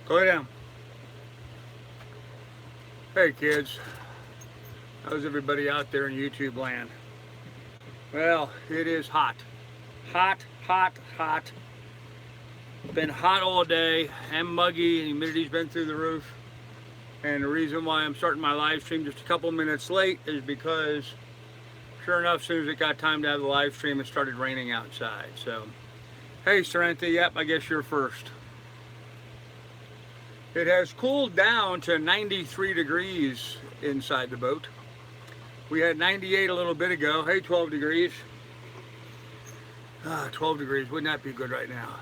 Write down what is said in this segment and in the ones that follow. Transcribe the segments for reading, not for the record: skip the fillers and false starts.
Go down. Hey kids, how's everybody out there in YouTube land? Well, it is hot. Hot, hot, hot. Been hot all day and muggy, and humidity's been through the roof. And the reason why I'm starting my live stream just a couple minutes late is because, sure enough, as soon as it got time to have the live stream, it started raining outside. So, hey, Sorrento, yep, I guess you're first. It has cooled down to 93 degrees inside the boat. We had 98 a little bit ago. Hey, 12 degrees. 12 degrees, wouldn't that be good right now?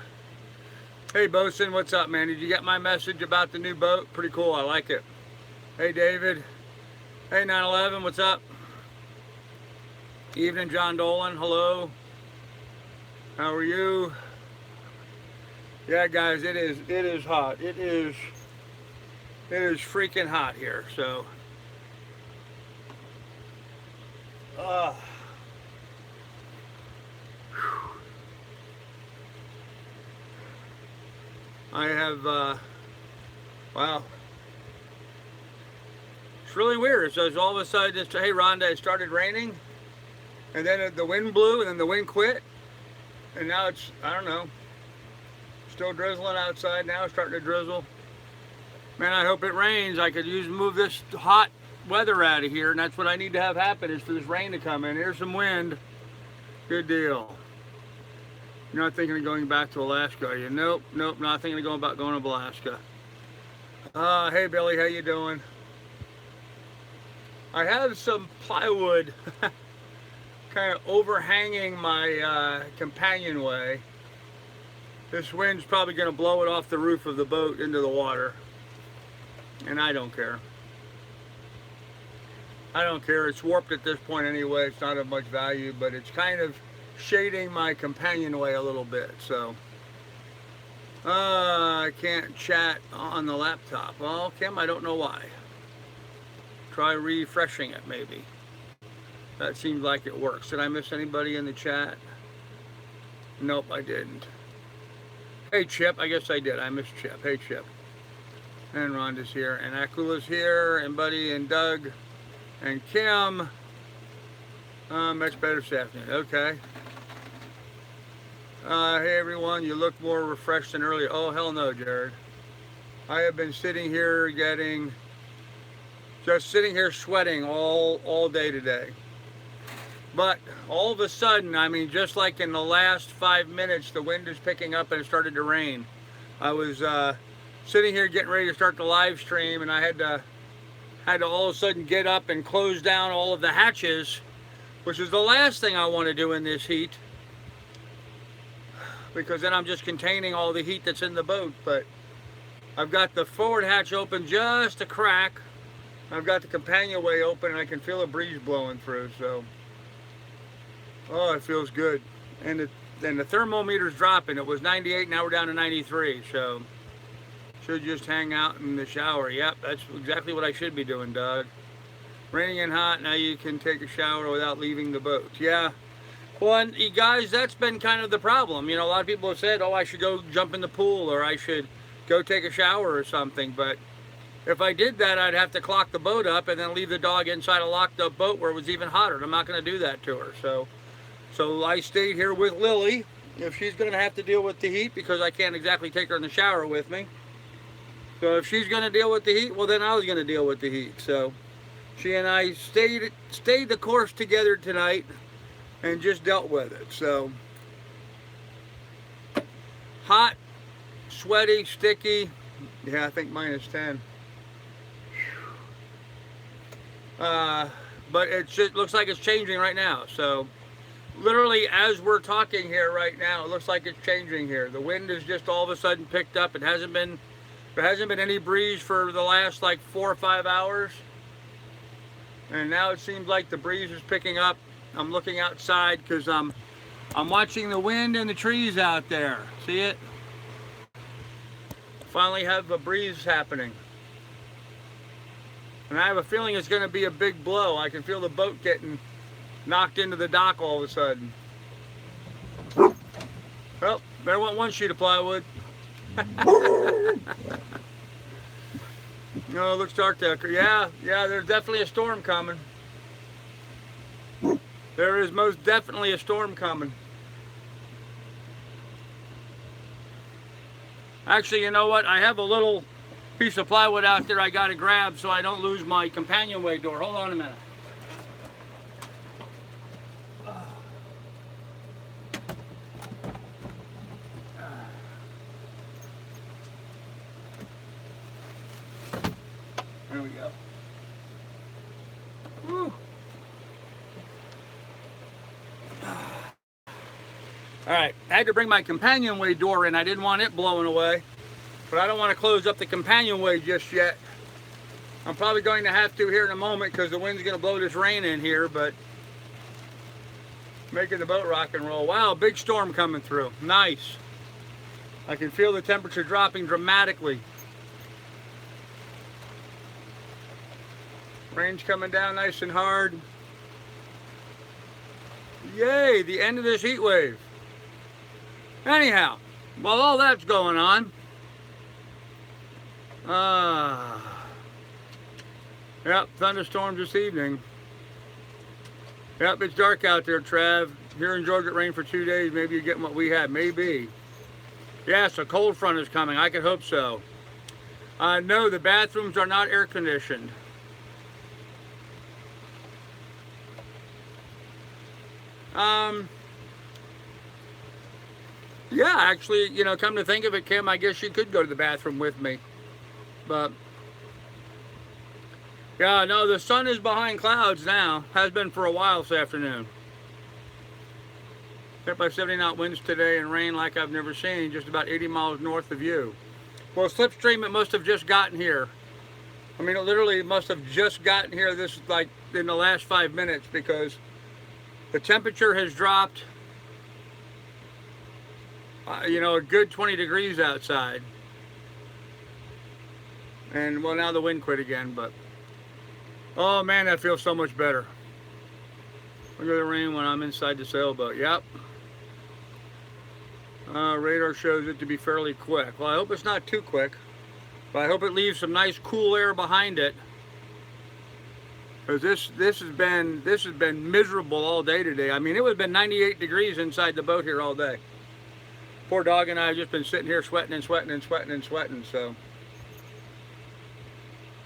Hey, Bosun, what's up, man? Did you get my message about the new boat? Pretty cool, I like it. Hey, David. Hey, 911, what's up? Evening, John Dolan, hello. How are you? Yeah, guys, it is hot. It is freaking hot here, so. I have, wow. It's really weird. So all of a sudden, hey, Rhonda, it started raining, and then the wind blew, and then the wind quit, and now it's, I don't know, still drizzling outside now, starting to drizzle. Man, I hope it rains. I could move this hot weather out of here, and that's what I need to have happen, is for this rain to come in. Here's some wind. Good deal. You're not thinking of going back to Alaska, are you? Nope, not thinking of going to Alaska. Hey, Billy, how you doing? I have some plywood kind of overhanging my companionway. This wind's probably going to blow it off the roof of the boat into the water. And I don't care. I don't care. It's warped at this point anyway. It's not of much value, but it's kind of shading my companionway a little bit. So I can't chat on the laptop. Well, Kim, I don't know why. Try refreshing it maybe. That seems like it works. Did I miss anybody in the chat? Nope, I didn't. Hey, Chip. I guess I did. I missed Chip. Hey, Chip. And Rhonda's here, and Akula's here, and Buddy, and Doug, and Kim. Much better this afternoon. Okay. Hey, everyone. You look more refreshed than earlier. Oh, hell no, Jared. I have been sitting here just sitting here sweating all day today. But all of a sudden, I mean, just like in the last 5 minutes, the wind is picking up and it started to rain. I was sitting here getting ready to start the live stream, and I had to all of a sudden get up and close down all of the hatches, which is the last thing I want to do in this heat, because then I'm just containing all the heat that's in the boat. But I've got the forward hatch open just a crack. I've got the companionway open, and I can feel a breeze blowing through. So, oh, it feels good. And the thermometer's dropping. It was 98, now we're down to 93. So should just hang out in the shower. Yep, that's exactly what I should be doing, Doug. Raining and hot, now you can take a shower without leaving the boat. Yeah. Well, and you guys, that's been kind of the problem. You know, a lot of people have said, oh, I should go jump in the pool, or I should go take a shower or something. But if I did that, I'd have to clock the boat up and then leave the dog inside a locked up boat where it was even hotter. And I'm not going to do that to her. So I stayed here with Lily. If she's going to have to deal with the heat, because I can't exactly take her in the shower with me. So if she's going to deal with the heat, well, then I was going to deal with the heat. So she and I stayed the course together tonight and just dealt with it. So hot, sweaty, sticky. Yeah, I think -10. But it just looks like it's changing right now. So literally as we're talking here right now, it looks like it's changing here. The wind is just all of a sudden picked up. There hasn't been any breeze for the last like 4 or 5 hours. And now it seems like the breeze is picking up. I'm looking outside because I'm watching the wind and the trees out there. See it? Finally have a breeze happening. And I have a feeling it's going to be a big blow. I can feel the boat getting knocked into the dock all of a sudden. Well, there went one sheet of plywood. No, it looks dark there. Yeah, there's definitely a storm coming. There is most definitely a storm coming. Actually, you know what? I have a little piece of plywood out there I got to grab so I don't lose my companionway door. Hold on a minute. There we go. Woo. All right, I had to bring my companionway door in. I didn't want it blowing away, but I don't want to close up the companionway just yet. I'm probably going to have to here in a moment because the wind's going to blow this rain in here, but making the boat rock and roll. Wow, big storm coming through. Nice. I can feel the temperature dropping dramatically. Rain's coming down nice and hard. Yay, the end of this heat wave. Anyhow, while all that's going on, yep, thunderstorms this evening. Yep, it's dark out there, Trav. Here in Georgia, it rained for 2 days. Maybe you're getting what we had. Maybe. Yes, a cold front is coming. I could hope so. No, the bathrooms are not air conditioned. Yeah, actually, you know, come to think of it, Kim, I guess you could go to the bathroom with me. But, yeah, no, the sun is behind clouds now. Has been for a while this afternoon. Hit by 70 knot winds today and rain like I've never seen, just about 80 miles north of you. Well, slipstream, it must have just gotten here. I mean, it literally must have just gotten here this, like, in the last 5 minutes because the temperature has dropped, you know, a good 20 degrees outside. And, well, now the wind quit again, but, oh, man, that feels so much better. Look at the rain when I'm inside the sailboat. Yep. Radar shows it to be fairly quick. Well, I hope it's not too quick, but I hope it leaves some nice cool air behind it. Because this has been miserable all day today. I mean, it would have been 98 degrees inside the boat here all day. Poor dog and I have just been sitting here sweating and sweating and sweating and sweating. So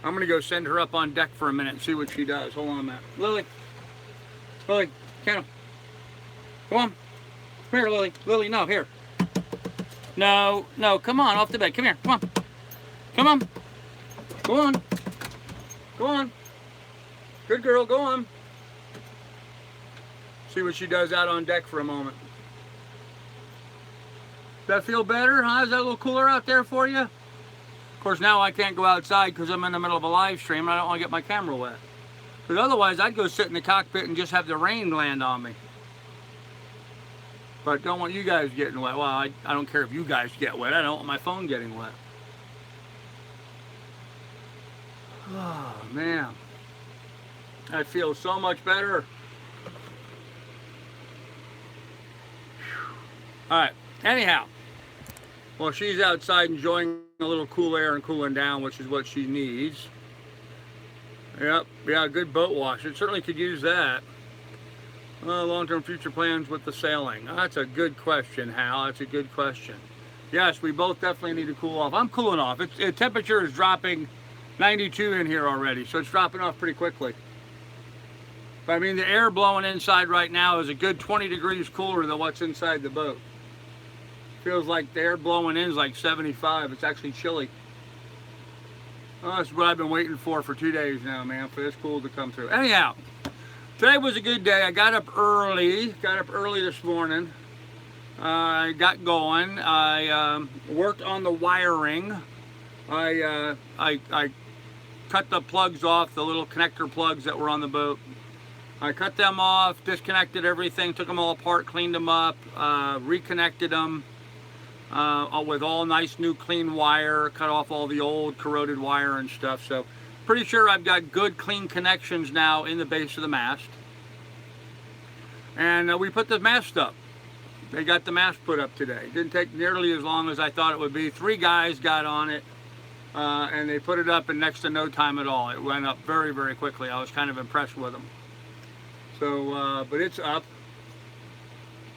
I'm gonna go send her up on deck for a minute and see what she does. Hold on a minute, Lily. Lily, come on. Come here, Lily. Lily, no, here. No, come on, off the bed. Come here, come on. Come on. Go on. Go on. Good girl, go on. See what she does out on deck for a moment. Does that feel better, huh? Is that a little cooler out there for you? Of course, now I can't go outside because I'm in the middle of a live stream and I don't want to get my camera wet. Because otherwise, I'd go sit in the cockpit and just have the rain land on me. But don't want you guys getting wet. Well, I don't care if you guys get wet. I don't want my phone getting wet. Oh, man. That feels so much better. All right. Anyhow, well, she's outside enjoying a little cool air and cooling down, which is what she needs. Yep. Yeah, good boat wash. It certainly could use that. Long-term future plans with the sailing. That's a good question, Hal. That's a good question. Yes, we both definitely need to cool off. I'm cooling off. Temperature is dropping 92 in here already, so it's dropping off pretty quickly. But I mean, the air blowing inside right now is a good 20 degrees cooler than what's inside the boat. Feels like the air blowing in is like 75. It's actually chilly. Oh, that's what I've been waiting for 2 days now, man, for this cool to come through. Anyhow. Today was a good day. I got up early this morning. I got going. I worked on the wiring. I cut the plugs off, the little connector plugs that were on the boat. I cut them off, disconnected everything, took them all apart, cleaned them up, reconnected them with all nice new clean wire, cut off all the old corroded wire and stuff. So pretty sure I've got good clean connections now in the base of the mast. And we put the mast up. They got the mast put up today. It didn't take nearly as long as I thought it would be. 3 guys got on it. and they put it up in next to no time at all. It went up very, very quickly. I was kind of impressed with them. So, but it's up,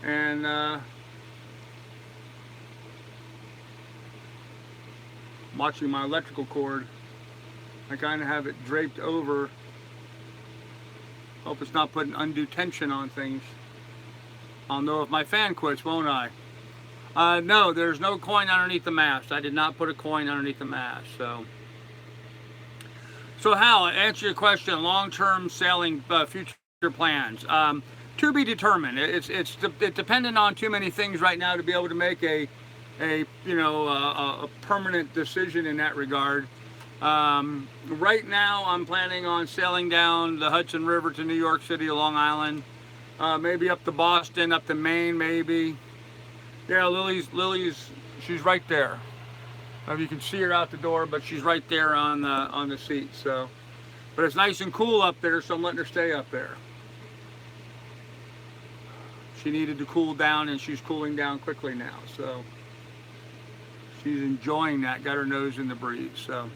and I'm watching my electrical cord. I kind of have it draped over. Hope it's not putting undue tension on things. I'll know if my fan quits, won't I? No, there's no coin underneath the mast. I did not put a coin underneath the mast. So Hal, answer your question. Long-term sailing future plans. To be determined. It's dependent on too many things right now to be able to make a permanent decision in that regard. Right now, I'm planning on sailing down the Hudson River to New York City, Long Island, maybe up to Boston, up to Maine, maybe. Yeah, Lily's, she's right there. You can see her out the door, but she's right there on the seat. So, but it's nice and cool up there, so I'm letting her stay up there. She needed to cool down, and she's cooling down quickly now. So she's enjoying that. Got her nose in the breeze. So.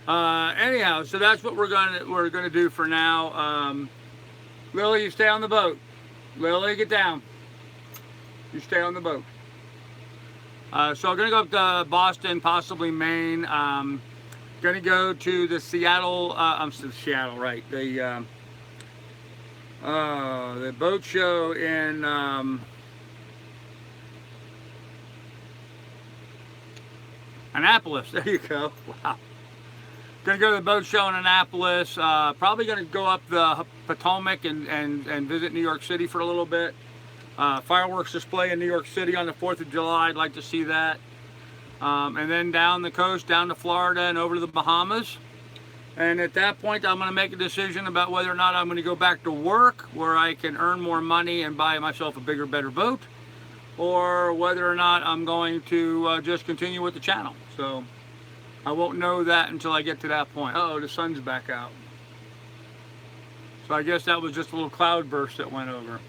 Anyhow, so that's what we're gonna do for now. Lily, you stay on the boat. Lily, get down. You stay on the boat. So I'm gonna go up to Boston, possibly Maine. Gonna go to the Seattle. Seattle, right? The boat show in Annapolis. There you go. Wow. Gonna go to the boat show in Annapolis. Probably gonna go up the Potomac and visit New York City for a little bit. Fireworks display in New York City on the 4th of July. I'd like to see that. And then down the coast, down to Florida and over to the Bahamas. And at that point, I'm gonna make a decision about whether or not I'm gonna go back to work where I can earn more money and buy myself a bigger, better boat, or whether or not I'm going to just continue with the channel. So I won't know that until I get to that point. Uh-oh, the sun's back out. So I guess that was just a little cloud burst that went over.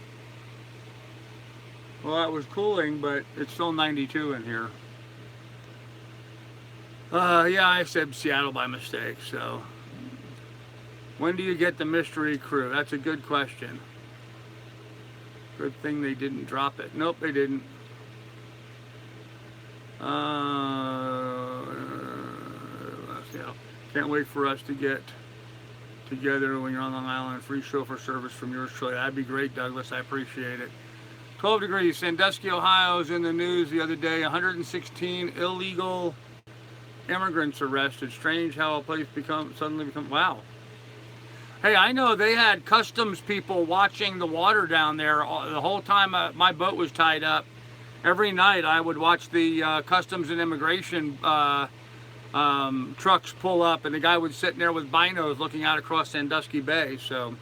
Well, that was cooling, but it's still 92 in here. Yeah, I said Seattle by mistake, so. When do you get the mystery crew? That's a good question. Good thing they didn't drop it. Nope, they didn't. Can't wait for us to get together when you're on Long Island. Free chauffeur service from yours truly. That'd be great, Douglas. I appreciate it. 12 degrees. Sandusky, Ohio is in the news the other day. 116 illegal immigrants arrested. Strange how a place suddenly become. Wow. Hey, I know they had customs people watching the water down there the whole time my boat was tied up. Every night I would watch the customs and immigration trucks pull up, and the guy would sit in there with binos looking out across Sandusky Bay. So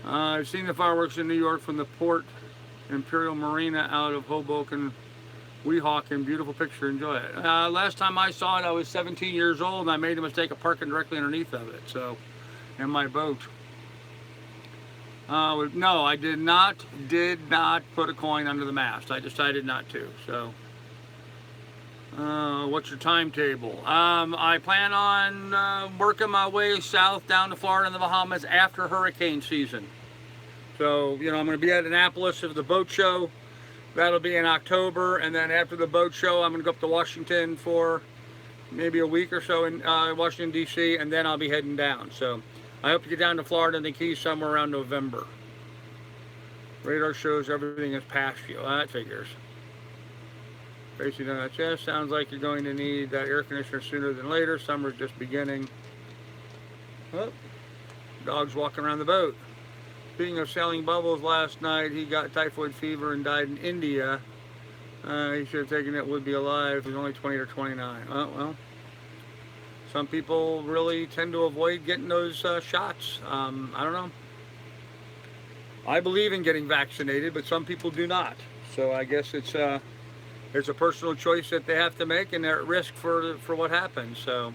I've seen the fireworks in New York from the Port Imperial Marina out of Hoboken, Weehawken. Beautiful picture. Enjoy it. Last time I saw it, I was 17 years old, and I made a mistake of parking directly underneath of it. So, in my boat. No, I did not put a coin under the mast. I decided not to. So. What's your timetable? I plan on working my way south down to Florida and the Bahamas after hurricane season. So, I'm going to be at Annapolis for the boat show. That'll be in October. And then after the boat show, I'm going to go up to Washington for maybe a week or so in Washington, D.C., and then I'll be heading down. So I hope to get down to Florida and the Keys somewhere around November. Radar shows everything is past you. That figures. Basically, that just sounds like you're going to need that air conditioner sooner than later. Summer's just beginning. Oh, dog's walking around the boat. Speaking of selling bubbles, last night he got typhoid fever and died in India. He should have taken it, would be alive. He was only 20 or 29. Oh, well, some people really tend to avoid getting those shots. I don't know. I believe in getting vaccinated, but some people do not. So I guess it's a personal choice that they have to make, and they're at risk for what happens. So.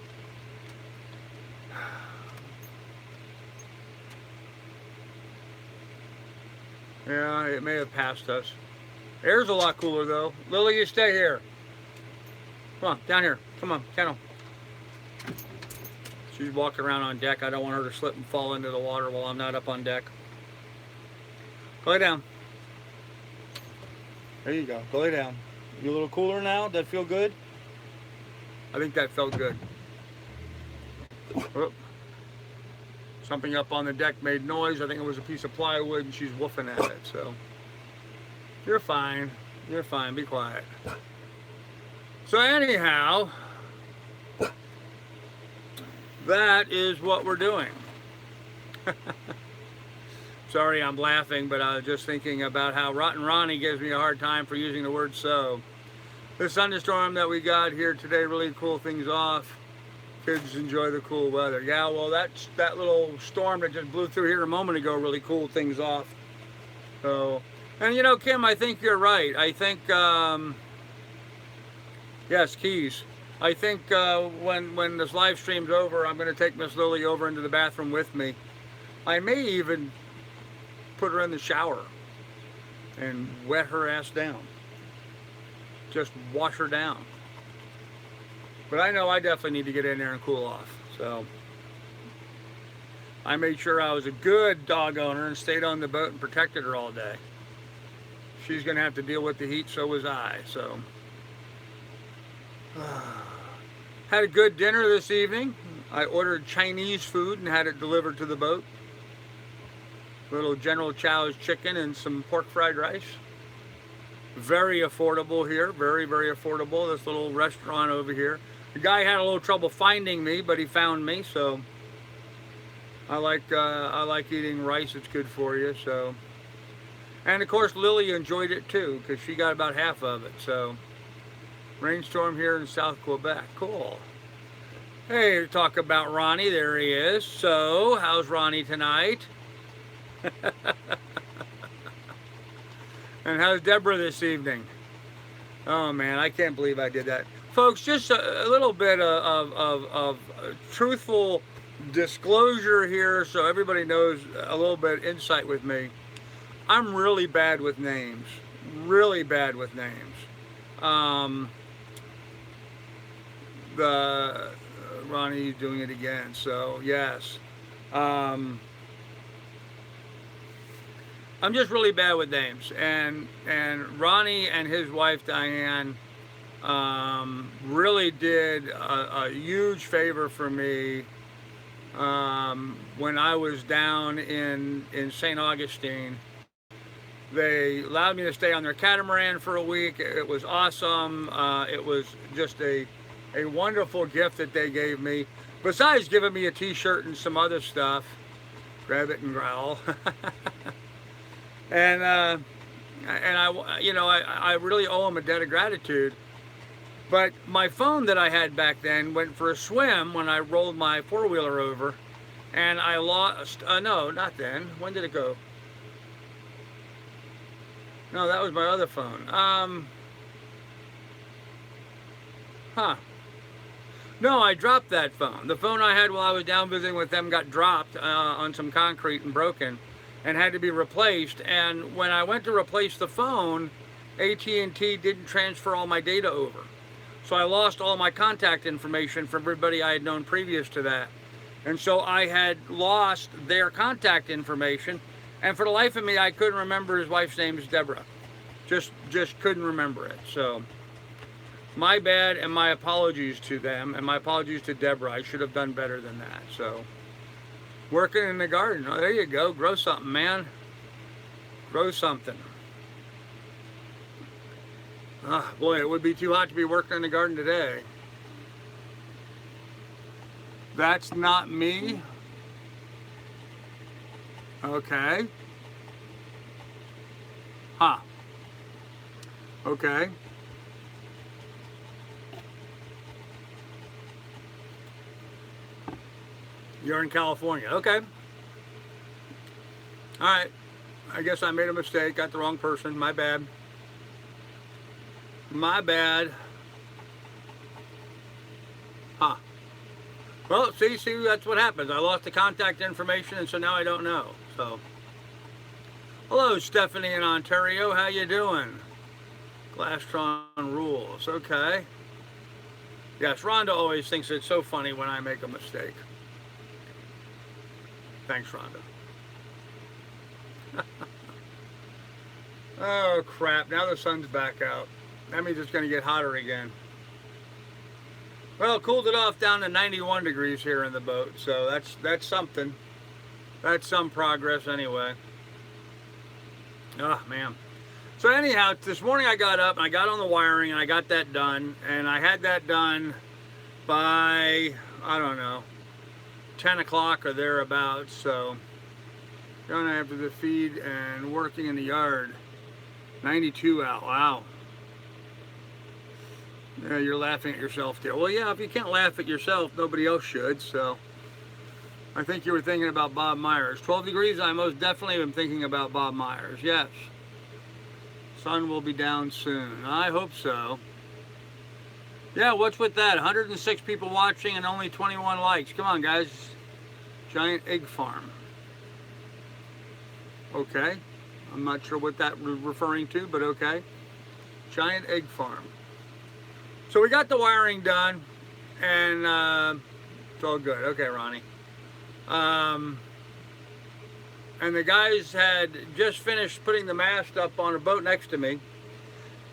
Yeah, it may have passed us. Air's a lot cooler though. Lily, you stay here. Come on, down here. Come on, kennel. She's walking around on deck. I don't want her to slip and fall into the water while I'm not up on deck. Go lay down. There you go. Go lay down. You a little cooler now? Does that feel good? I think that felt good. Oh. Something up on the deck made noise. I think it was a piece of plywood, and she's woofing at it. So you're fine. You're fine. Be quiet. So anyhow, that is what we're doing. Sorry, I'm laughing, but I was just thinking about how Rotten Ronnie gives me a hard time for using the word so. The thunderstorm that we got here today really cooled things off. Kids enjoy the cool weather. Yeah, well, that little storm that just blew through here a moment ago really cooled things off. So, and you know, Kim, I think you're right. I think, yes, Keys. I think when this live stream's over, I'm going to take Miss Lily over into the bathroom with me. I may even put her in the shower and wet her ass down. Just wash her down. But I know I definitely need to get in there and cool off. So I made sure I was a good dog owner and stayed on the boat and protected her all day. She's going to have to deal with the heat, so was I. So had a good dinner this evening. I ordered Chinese food and had it delivered to the boat. Little General Chow's chicken and some pork fried rice. Very affordable here. Very, very affordable. This little restaurant over here. The guy had a little trouble finding me, but he found me. So I like eating rice. It's good for you. So, and of course Lily enjoyed it too because she got about half of it. So rainstorm here in South Quebec. Cool. Hey, talk about Ronnie. There he is. So how's Ronnie tonight? And how's Deborah this evening? Oh man, I can't believe I did that. Folks, just a little bit of truthful disclosure here so everybody knows a little bit insight with me. I'm really bad with names. Really bad with names. Ronnie's doing it again, so yes. I'm just really bad with names, and Ronnie and his wife Diane really did a huge favor for me when I was down in St. Augustine. They allowed me to stay on their catamaran for a week. It was awesome. It was just a wonderful gift that they gave me. Besides giving me a t-shirt and some other stuff, grab it and growl. And I, you know, I really owe them a debt of gratitude. But my phone that I had back then went for a swim when I rolled my four-wheeler over, and I lost. No, not then. When did it go? No, that was my other phone. No, I dropped that phone. The phone I had while I was down visiting with them got dropped on some concrete and broken, and had to be replaced. And when I went to replace the phone, AT&T didn't transfer all my data over. So I lost all my contact information from everybody I had known previous to that. And so I had lost their contact information. And for the life of me, I couldn't remember his wife's name is Deborah. Just couldn't remember it. So my bad, and my apologies to them, and my apologies to Deborah. I should have done better than that. So working in the garden. Oh, there you go. Grow something, man. Grow something. Ah, boy, it would be too hot to be working in the garden today. That's not me. Okay. Huh. Okay. You're in California. Okay. All right. I guess I made a mistake. Got the wrong person. My bad. My bad. Huh. Well, see, that's what happens. I lost the contact information, and so now I don't know. So, hello, Stephanie in Ontario. How you doing? Glastron rules. Okay. Yes, Rhonda always thinks it's so funny when I make a mistake. Thanks, Rhonda. Oh, crap. Now the sun's back out. That means it's going to get hotter again. Well, cooled it off down to 91 degrees here in the boat, so that's something. That's some progress anyway. Oh, man. So anyhow, this morning I got up and I got on the wiring and I got that done. And I had that done by, I don't know, 10 o'clock or thereabouts. So going after the feed and working in the yard. 92 out, wow. Yeah, you're laughing at yourself there. Well, yeah, if you can't laugh at yourself, nobody else should, so. I think you were thinking about Bob Myers. 12 degrees, I most definitely am thinking about Bob Myers, yes. Sun will be down soon. I hope so. Yeah, what's with that? 106 people watching and only 21 likes. Come on, guys. Giant egg farm. Okay. I'm not sure what that was referring to, but okay. Giant egg farm. So we got the wiring done, and it's all good. Okay, Ronnie. And the guys had just finished putting the mast up on a boat next to me,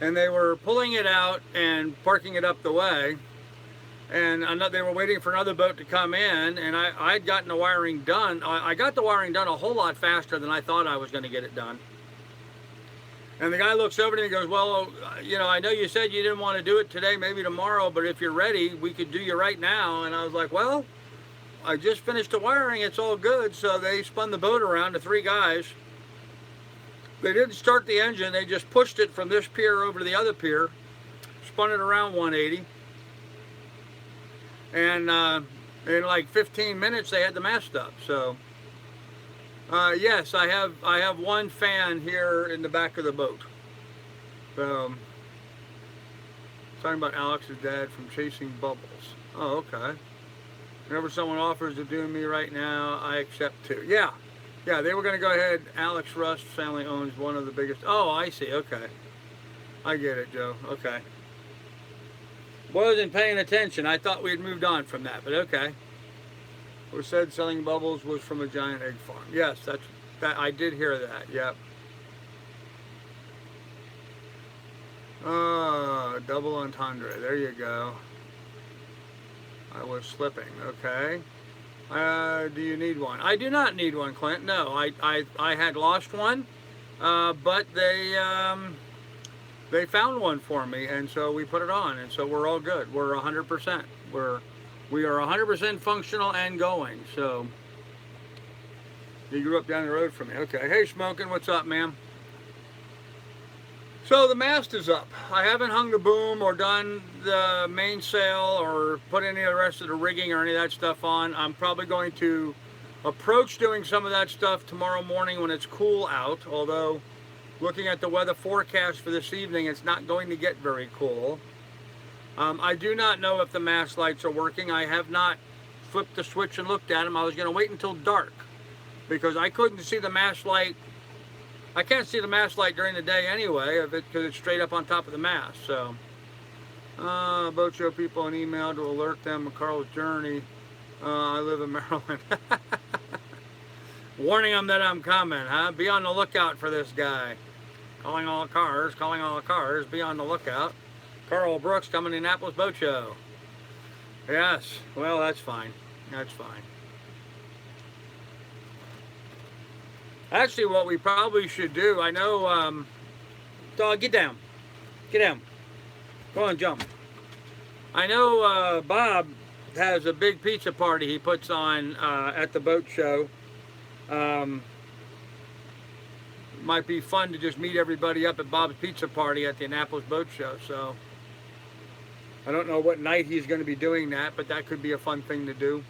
and they were pulling it out and parking it up the way, and they were waiting for another boat to come in, and I'd gotten the wiring done. I got the wiring done a whole lot faster than I thought I was going to get it done. And the guy looks over to me and goes, well, you know, I know you said you didn't want to do it today, maybe tomorrow, but if you're ready, we could do you right now. And I was like, well, I just finished the wiring, it's all good. So they spun the boat around, the three guys. They didn't start the engine, they just pushed it from this pier over to the other pier, spun it around 180. And in like 15 minutes, they had the mast up, so. Yes, I have one fan here in the back of the boat. Talking about Alex's dad from Chasing Bubbles. Oh, okay. Whenever someone offers to do me right now, I accept too. Yeah, they were going to go ahead. Alex Rust family owns one of the biggest. Oh, I see. Okay. I get it, Joe. Okay. Wasn't paying attention. I thought we had moved on from that, but okay. Who said selling bubbles was from a giant egg farm. Yes, that I did hear that, yep. Double entendre, there you go. I was slipping, okay. Do you need one? I do not need one, Clint, no. I had lost one, but they found one for me, and so we put it on, and so we're all good. We're 100%. We are 100% functional and going, so. You grew up down the road from me. Okay, hey Smoking, what's up, ma'am? So the mast is up. I haven't hung the boom or done the mainsail or put any of the rest of the rigging or any of that stuff on. I'm probably going to approach doing some of that stuff tomorrow morning when it's cool out, although looking at the weather forecast for this evening, it's not going to get very cool. I do not know if the mast lights are working. I have not flipped the switch and looked at them. I was going to wait until dark because I couldn't see the mast light. I can't see the mast light during the day anyway because it's straight up on top of the mast. So, boat show people an email to alert them of Carl's journey. I live in Maryland. Warning them that I'm coming, huh? Be on the lookout for this guy. Calling all cars, be on the lookout. Carl Brooks coming to Indianapolis Boat Show. Yes, well, that's fine. That's fine. Actually, what we probably should do, I know, dog, get down. Get down. Go on, jump. I know Bob has a big pizza party he puts on at the boat show. Might be fun to just meet everybody up at Bob's pizza party at the Indianapolis Boat Show, so. I don't know what night he's going to be doing that, but that could be a fun thing to do.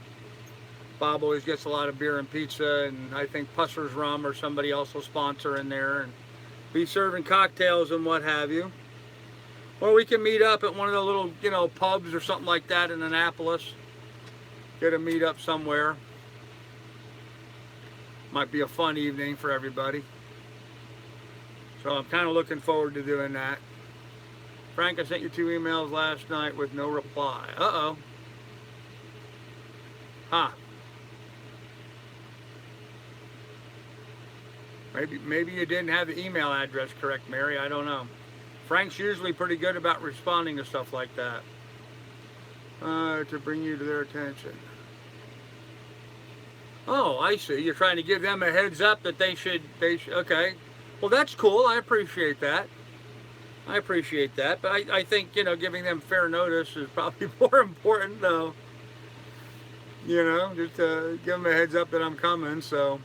Bob always gets a lot of beer and pizza, and I think Pusser's Rum or somebody else will sponsor in there and be serving cocktails and what have you. Or we can meet up at one of the little, you know, pubs or something like that in Annapolis. Get a meet up somewhere. Might be a fun evening for everybody. So I'm kind of looking forward to doing that. Frank, I sent you 2 emails last night with no reply. Uh-oh. Huh. Maybe you didn't have the email address correct, Mary. I don't know. Frank's usually pretty good about responding to stuff like that. To bring you to their attention. Oh, I see. You're trying to give them a heads up that they should. Okay. Well, that's cool. I appreciate that. I appreciate that. But I think, giving them fair notice is probably more important, though. Just give them a heads up that I'm coming. So,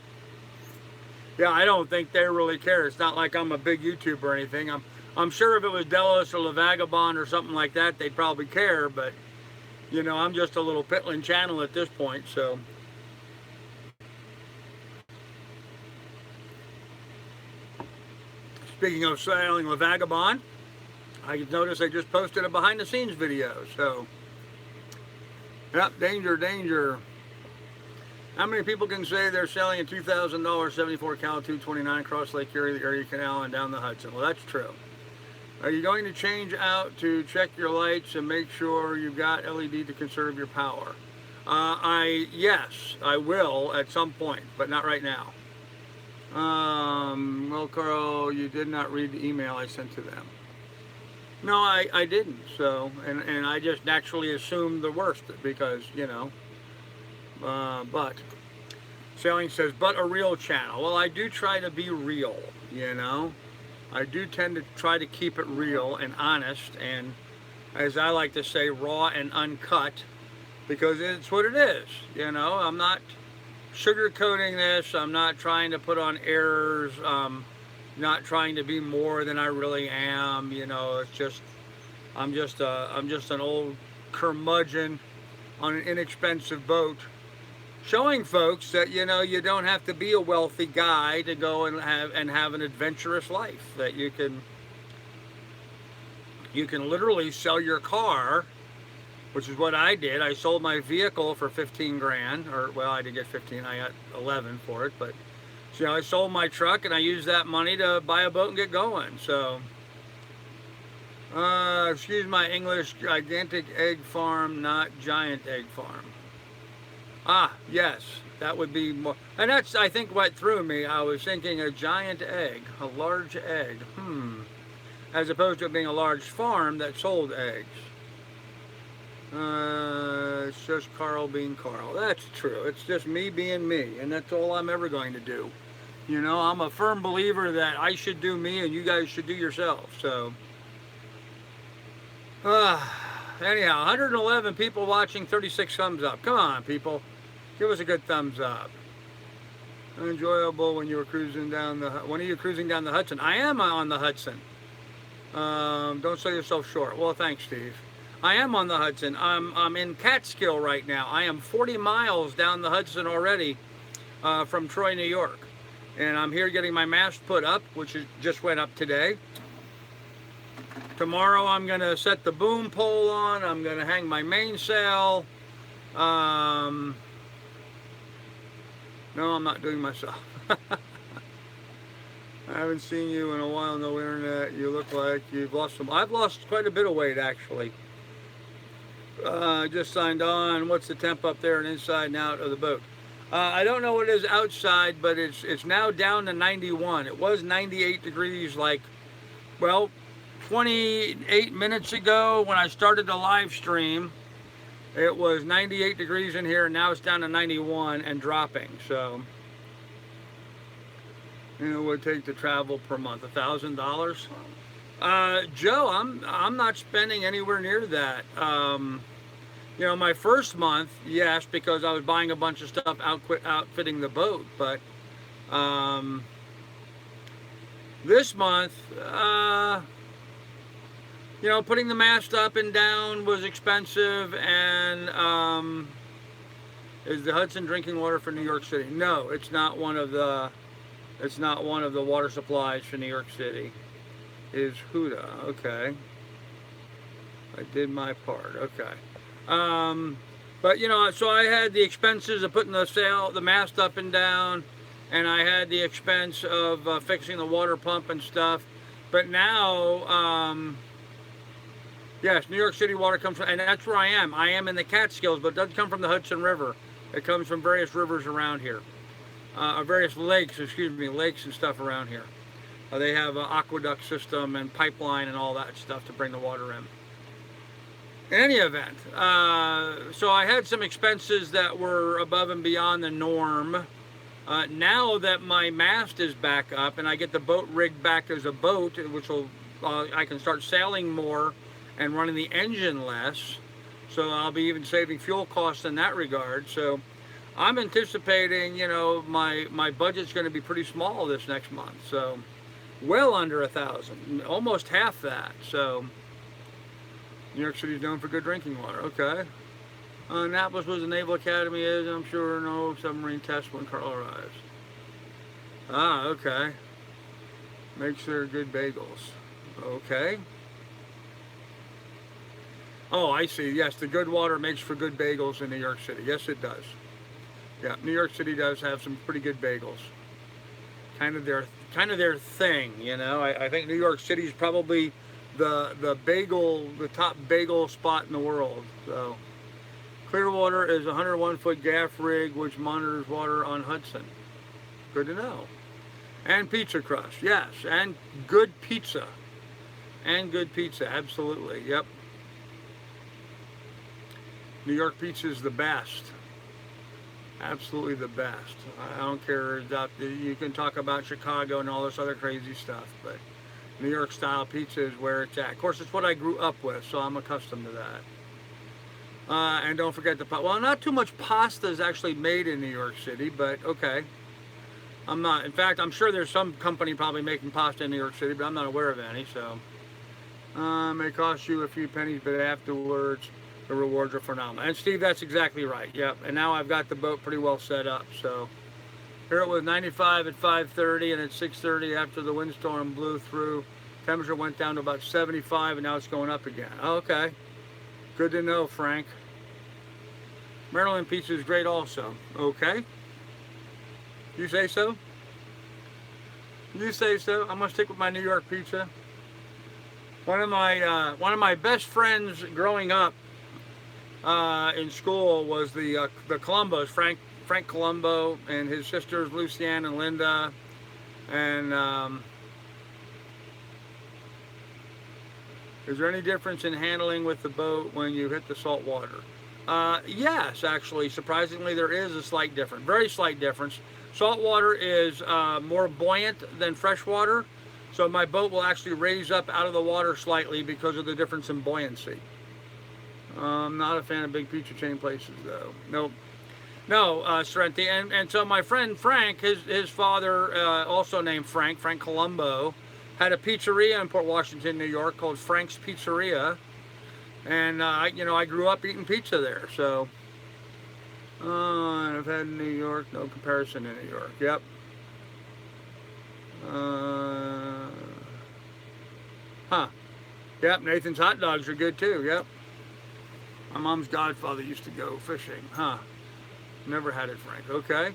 yeah, I don't think they really care. It's not like I'm a big YouTuber or anything. I'm sure if it was Delos or La Vagabond or something like that, they'd probably care. But, I'm just a little Pitland channel at this point, so. Speaking of sailing La Vagabond, I noticed they just posted a behind the scenes video, so. Yep, danger, danger. How many people can say they're sailing a $2,000 74 cal 229 across Lake Erie, the Erie Canal, and down the Hudson? Well, that's true. Are you going to change out to check your lights and make sure you've got LED to conserve your power? Yes, I will at some point, but not right now. Well, Carl, you did not read the email I sent to them. No, I didn't. So, and I just naturally assumed the worst because, but Sailing says, but a real channel. Well, I do try to be real, I do tend to try to keep it real and honest and, as I like to say, raw and uncut, because it's what it is. I'm not sugarcoating this. I'm not trying to put on airs. Not trying to be more than I really am. It's just I'm just an old curmudgeon on an inexpensive boat, showing folks that you don't have to be a wealthy guy to go and have an adventurous life. That you can literally sell your car, which is what I did. I sold my vehicle for 15 grand, or well, I didn't get 15, I got 11 for it, but so, I sold my truck and I used that money to buy a boat and get going. So, excuse my English, gigantic egg farm, not giant egg farm. Ah, yes, that would be more, and that's, I think, what threw me. I was thinking a giant egg, a large egg, as opposed to it being a large farm that sold eggs. It's just Carl being Carl. That's true. It's just me being me, and that's all I'm ever going to do. I'm a firm believer that I should do me and you guys should do yourself. So, anyhow, 111 people watching, 36 thumbs up. Come on, people. Give us a good thumbs up. Enjoyable when you were cruising down the... When are you cruising down the Hudson? I am on the Hudson. Don't sell yourself short. Well, thanks, Steve. I am on the Hudson. I'm in Catskill right now. I am 40 miles down the Hudson already from Troy, New York. And I'm here getting my mast put up, which just went up today. Tomorrow I'm going to set the boom pole on. I'm going to hang my mainsail. No, I'm not doing myself. I haven't seen you in a while, no internet. You look like you've lost some. I've lost quite a bit of weight, actually. I just signed on. What's the temp up there and inside and out of the boat? I don't know what it is outside, but it's now down to 91. It was 98 degrees 28 minutes ago when I started the live stream. It was 98 degrees in here, and now it's down to 91 and dropping. So, it would take to travel per month $1,000. Joe, I'm not spending anywhere near that. My first month, yes, because I was buying a bunch of stuff, outfitting the boat. But this month, putting the mast up and down was expensive. And is the Hudson drinking water for New York City? No, it's not one of the. It's not one of the water supplies for New York City. Is Huda. Okay. I did my part. Okay. But so I had the expenses of putting the mast up and down, and I had the expense of fixing the water pump and stuff. But now, yes, New York City water comes from, and that's where I am. I am in the Catskills, but it doesn't come from the Hudson River. It comes from various rivers around here. various lakes, excuse me, lakes and stuff around here. They have an aqueduct system and pipeline and all that stuff to bring the water in. In any event, so I had some expenses that were above and beyond the norm. Now that my mast is back up and I get the boat rigged back as a boat, which will I can start sailing more and running the engine less. So I'll be even saving fuel costs in that regard. So I'm anticipating, you know, my budget's going to be pretty small this next month. So well under 1,000, almost half that. So New York City is known for good drinking water. Okay. Annapolis was the Naval Academy, is I'm sure no submarine test when Carl arrives. Ah, okay. Makes their good bagels. Okay. Oh, I see. Yes, the good water makes for good bagels in New York City. Yes, it does. Yeah, New York City does have some pretty good bagels. Kind of their thing, you know. I think New York City is probably the top bagel spot in the world. So Clearwater is a 101-foot gaff rig which monitors water on Hudson. Good to know. And pizza crust, yes, and good pizza. And good pizza, absolutely. Yep. New York pizza is the best. Absolutely the best. I don't care that you can talk about Chicago and all this other crazy stuff, but New York style pizza is where it's at. Of course, it's what I grew up with, so I'm accustomed to that. And don't forget the pasta. Well, not too much pasta is actually made in New York City, but okay. I'm not. In fact, I'm sure there's some company probably making pasta in New York City, but I'm not aware of any. So it may cost you a few pennies, but afterwards the rewards are phenomenal. And Steve, that's exactly right. Yep. And now I've got the boat pretty well set up. So here it was 95 at 5:30, and at 6:30 after the windstorm blew through, temperature went down to about 75, and now it's going up again. Okay. Good to know, Frank. Maryland pizza is great also. Okay. You say so? You say so? I'm gonna stick with my New York pizza. One of my best friends growing up in school was the Columbos, Frank Colombo, and his sisters Lucianne and Linda, and is there any difference in handling with the boat when you hit the salt water? Yes, actually, surprisingly, there is a slight difference, very slight difference. Salt water is more buoyant than fresh water, so my boat will actually raise up out of the water slightly because of the difference in buoyancy. I'm not a fan of big pizza chain places, though. Nope. No, Sorrenti. And so my friend Frank, his father, also named Frank Colombo, had a pizzeria in Port Washington, New York called Frank's Pizzeria. And, I grew up eating pizza there, so. And I've had in New York, no comparison in New York. Yep. Yep, Nathan's hot dogs are good too, yep. My mom's godfather used to go fishing. Never had it, Frank. Okay,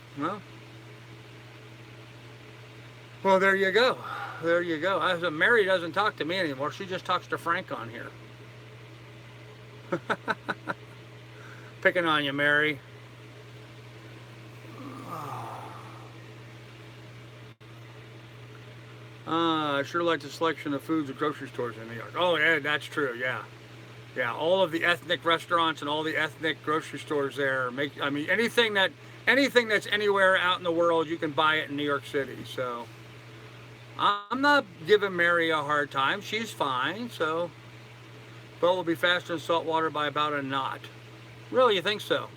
well, there you go. There you go. Mary doesn't talk to me anymore. She just talks to Frank on here. Picking on you, Mary. I sure like the selection of foods at grocery stores in New York. Oh, yeah, that's true, yeah. Yeah, all of the ethnic restaurants and all the ethnic grocery stores there anything that's anywhere out in the world, you can buy it in New York City. So I'm not giving Mary a hard time. She's fine. So boat will be faster in salt water by about a knot. Really, you think so?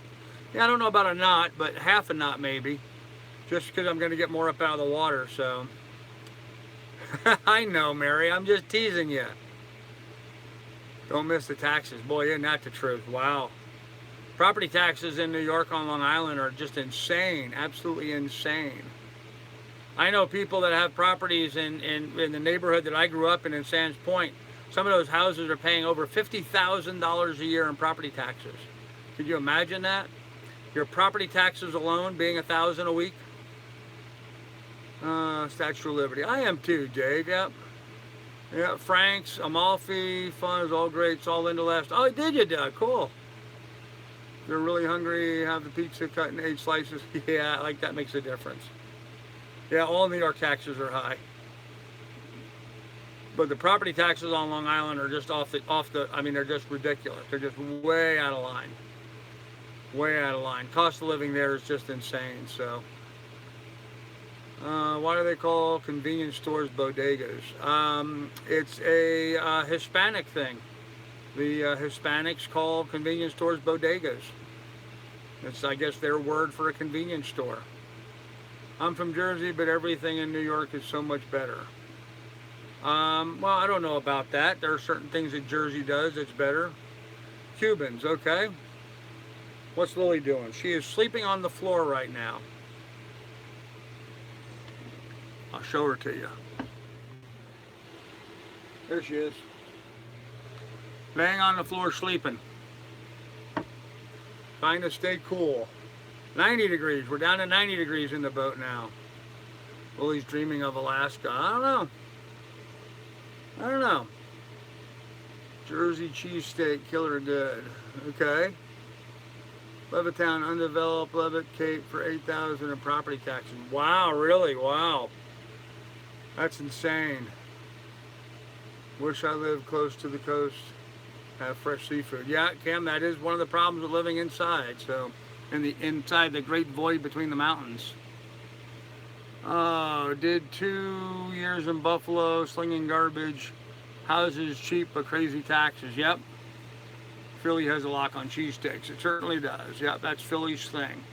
Yeah, I don't know about a knot, but half a knot maybe. Just because I'm going to get more up out of the water. So I know, Mary. I'm just teasing you. Don't miss the taxes. Boy, isn't that the truth? Wow. Property taxes in New York on Long Island are just insane. Absolutely insane. I know people that have properties in the neighborhood that I grew up in Sands Point. Some of those houses are paying over $50,000 a year in property taxes. Could you imagine that? Your property taxes alone being $1,000 a week? Statue of Liberty. I am too, Dave. Yep. Yeah, Frank's, Amalfi, fun is all great. Saw Linda last. Oh, did you, Doug? Cool. If you're really hungry, have the pizza cut in 8 slices. Yeah, like that makes a difference. Yeah, all New York taxes are high. But the property taxes on Long Island are just I mean, they're just ridiculous. They're just way out of line. Way out of line. Cost of living there is just insane. So, why do they call convenience stores bodegas? It's a Hispanic thing. The Hispanics call convenience stores bodegas. It's, I guess, their word for a convenience store. I'm from Jersey, but everything in New York is so much better. Well, I don't know about that. There are certain things that Jersey does that's better. Cubans, okay. What's Lily doing? She is sleeping on the floor right now. I'll show her to you. There she is. Laying on the floor sleeping. Trying to stay cool. 90 degrees. We're down to 90 degrees in the boat now. Lily's dreaming of Alaska. I don't know. I don't know. Jersey cheesesteak, killer good. Okay. Levittown, undeveloped, Levitt, Cape for $8,000 in property taxes. Wow, really? Wow. That's insane. Wish I lived close to the coast. Have fresh seafood. Yeah, Cam, that is one of the problems with living inside. So, inside the great void between the mountains. Oh, did 2 years in Buffalo, slinging garbage. Houses cheap but crazy taxes. Yep. Philly has a lock on cheesesteaks. It certainly does. Yep, that's Philly's thing.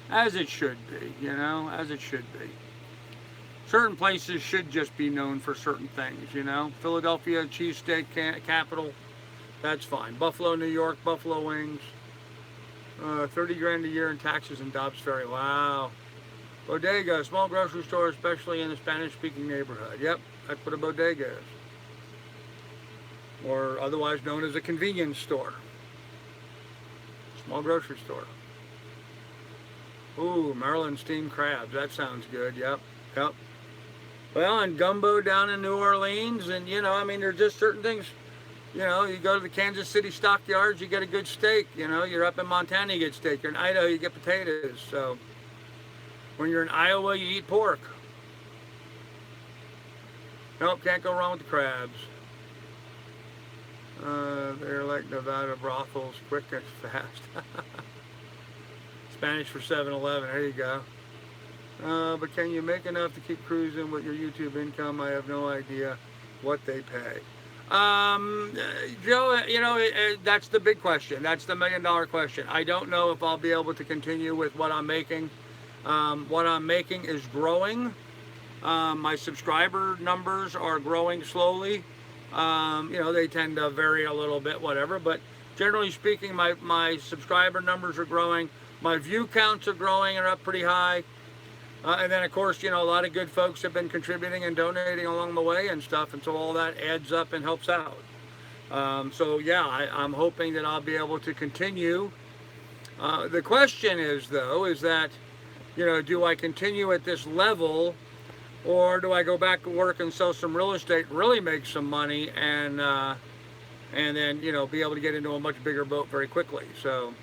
As it should be, you know, as it should be. Certain places should just be known for certain things, you know. Philadelphia, cheesesteak capital. That's fine. Buffalo, New York, buffalo wings. 30 grand a year in taxes in Dobbs Ferry. Wow. Bodega, small grocery store, especially in the Spanish-speaking neighborhood. Yep, that's what a bodega is. Or otherwise known as a convenience store. Small grocery store. Ooh, Maryland steamed crabs. That sounds good. Yep, yep. Well, and gumbo down in New Orleans, and you know, I mean, there's just certain things. You know, you go to the Kansas City stockyards, you get a good steak. You know, you're up in Montana, you get steak. You're in Idaho, you get potatoes. So, when you're in Iowa, you eat pork. Nope, can't go wrong with the crabs. They're like Nevada brothels, quick and fast. Spanish for 7-Eleven, there you go. But can you make enough to keep cruising with your YouTube income? I have no idea what they pay. Joe, you know, that's the big question. That's the $1 million question. I don't know if I'll be able to continue with what I'm making. What I'm making is growing. My subscriber numbers are growing slowly. You know, they tend to vary a little bit, whatever, but generally speaking, my subscriber numbers are growing. My view counts are growing and up pretty high. And then, of course, you know, a lot of good folks have been contributing and donating along the way and stuff, and so all that adds up and helps out. So, yeah, I'm hoping that I'll be able to continue. The question is, though, is that, you know, do I continue at this level, or do I go back to work and sell some real estate, really make some money, and then, you know, be able to get into a much bigger boat very quickly? So,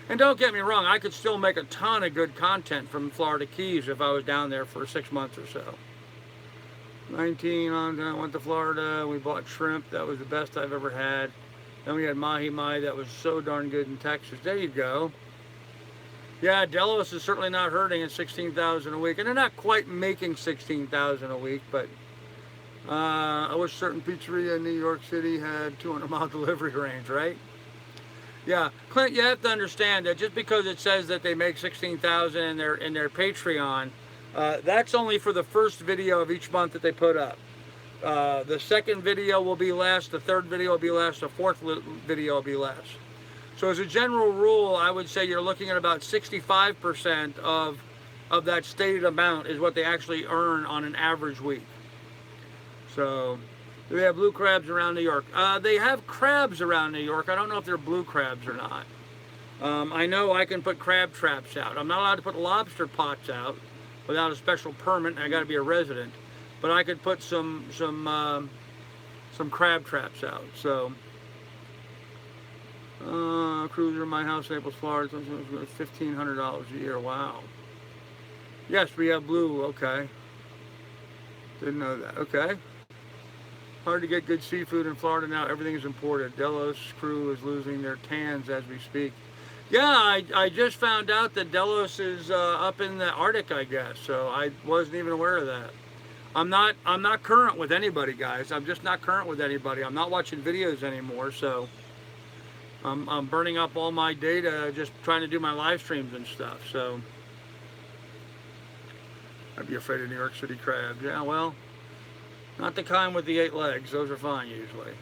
and don't get me wrong, I could still make a ton of good content from Florida Keys if I was down there for 6 months or so. 19 on, I went to Florida, we bought shrimp, that was the best I've ever had. Then we had mahi-mahi, that was so darn good in Texas. There you go. Yeah, Delos is certainly not hurting at $16,000 a week, and they're not quite making $16,000 a week, but I wish certain pizzeria in New York City had 200-mile delivery range, right? Yeah, Clint, you have to understand that just because it says that they make $16,000 in their Patreon, that's only for the first video of each month that they put up. The second video will be less, the third video will be less, the fourth video will be less. So as a general rule, I would say you're looking at about 65% of that stated amount is what they actually earn on an average week. So, do they have blue crabs around New York? They have crabs around New York. I don't know if they're blue crabs or not. I know I can put crab traps out. I'm not allowed to put lobster pots out without a special permit, and I got to be a resident. But I could put some crab traps out. So, Cruiser, my house, Naples, Florida, $1,500 a year. Wow. Yes, we have blue. Okay. Didn't know that. Okay. Hard to get good seafood in Florida now. Everything is imported. Delos crew is losing their tans as we speak. Yeah, I just found out that Delos is up in the Arctic, I guess. So I wasn't even aware of that. I'm not current with anybody, guys. I'm just not current with anybody. I'm not watching videos anymore, so I'm burning up all my data just trying to do my live streams and stuff. So I'd be afraid of New York City crabs. Yeah, well, not the kind with the 8 legs. Those are fine usually.